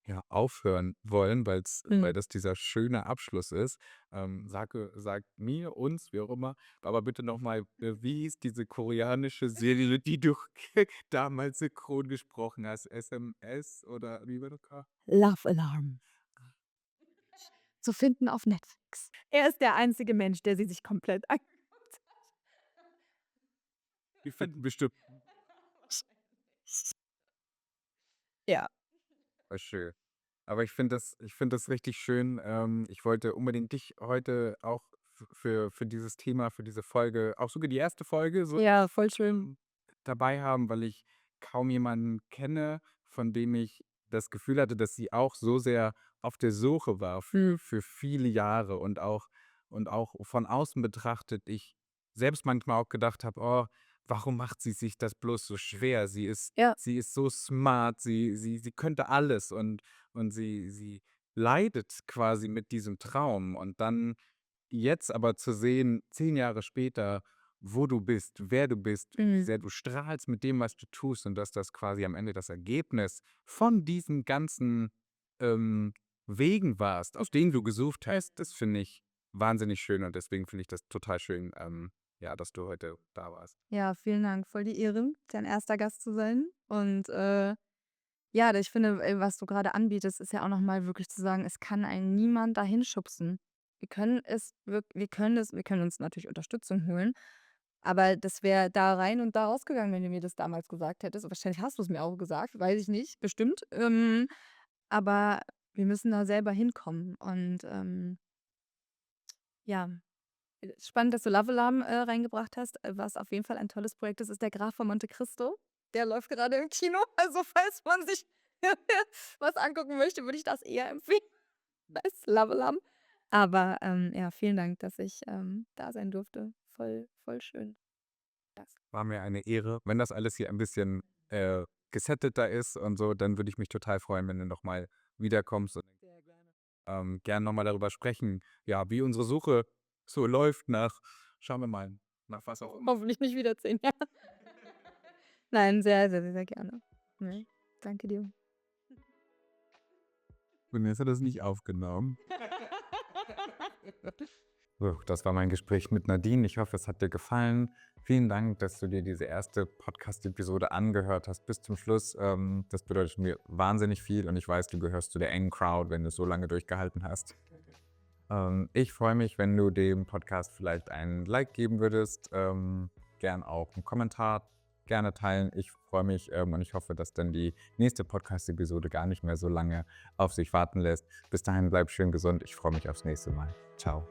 Speaker 3: ja, aufhören wollen, weil
Speaker 2: Mhm.
Speaker 3: das dieser schöne Abschluss ist. Sag mir, uns, wie auch immer, aber bitte nochmal, wie hieß diese koreanische Serie, die du damals synchron gesprochen hast? SMS oder wie war das?
Speaker 2: Love Alarm. Zu finden auf Netflix. Er ist der einzige Mensch, der sie sich komplett angeguckt hat.
Speaker 3: Wir finden bestimmt
Speaker 2: Ja.
Speaker 3: was schön. Aber ich finde das richtig schön. Ich wollte unbedingt dich heute auch für dieses Thema, für diese Folge, auch sogar die erste Folge, so
Speaker 2: Ja, voll schön.
Speaker 3: dabei haben, weil ich kaum jemanden kenne, von dem ich das Gefühl hatte, dass sie auch so sehr auf der Suche war
Speaker 2: Mhm.
Speaker 3: für viele Jahre und auch von außen betrachtet, ich selbst manchmal auch gedacht habe, oh, warum macht sie sich das bloß so schwer?
Speaker 2: Ja.
Speaker 3: Sie ist so smart, sie könnte alles und sie leidet quasi mit diesem Traum. Und dann jetzt aber zu sehen, 10 Jahre später, wo du bist, wer du bist, wie
Speaker 2: Mhm.
Speaker 3: sehr du strahlst mit dem, was du tust und dass das quasi am Ende das Ergebnis von diesen ganzen ähm, Wegen warst, auf denen du gesucht hast, das finde ich wahnsinnig schön und deswegen finde ich das total schön, ja, dass du heute da warst.
Speaker 2: Ja, vielen Dank. Voll die Ehre, dein erster Gast zu sein. Und, ja, ich finde, was du gerade anbietest, ist ja auch noch mal wirklich zu sagen, es kann einen niemand dahin schubsen. Wir können uns natürlich Unterstützung holen, aber das wäre da rein und da rausgegangen, wenn du mir das damals gesagt hättest. Und wahrscheinlich hast du es mir auch gesagt, weiß ich nicht, bestimmt. Aber wir müssen da selber hinkommen und, ja. Spannend, dass du Love Alarm, reingebracht hast. Was auf jeden Fall ein tolles Projekt ist, ist der Graf von Monte Cristo. Der läuft gerade im Kino. Also, falls man sich was angucken möchte, würde ich das eher empfehlen als Love Alarm. Aber, ja, vielen Dank, dass ich, da sein durfte. Voll schön. Das
Speaker 3: War mir eine Ehre. Wenn das alles hier ein bisschen gesetteter ist und so, dann würde ich mich total freuen, wenn du nochmal wiederkommst und
Speaker 2: sehr gerne.
Speaker 3: gern nochmal darüber sprechen, ja, wie unsere Suche so läuft nach, schauen wir mal, nach was auch immer.
Speaker 2: Hoffentlich nicht wiedersehen, ja. Nein, sehr, sehr, sehr, sehr gerne. Ne, danke dir.
Speaker 3: Vanessa hat das nicht aufgenommen. So, das war mein Gespräch mit Nadine. Ich hoffe, es hat dir gefallen. Vielen Dank, dass du dir diese erste Podcast-Episode angehört hast bis zum Schluss. Das bedeutet mir wahnsinnig viel und ich weiß, du gehörst zu der engen Crowd, wenn du es so lange durchgehalten hast. Ich freue mich, wenn du dem Podcast vielleicht einen Like geben würdest, gern auch einen Kommentar, gerne teilen. Ich freue mich und ich hoffe, dass dann die nächste Podcast-Episode gar nicht mehr so lange auf sich warten lässt. Bis dahin bleib schön gesund. Ich freue mich aufs nächste Mal. Ciao.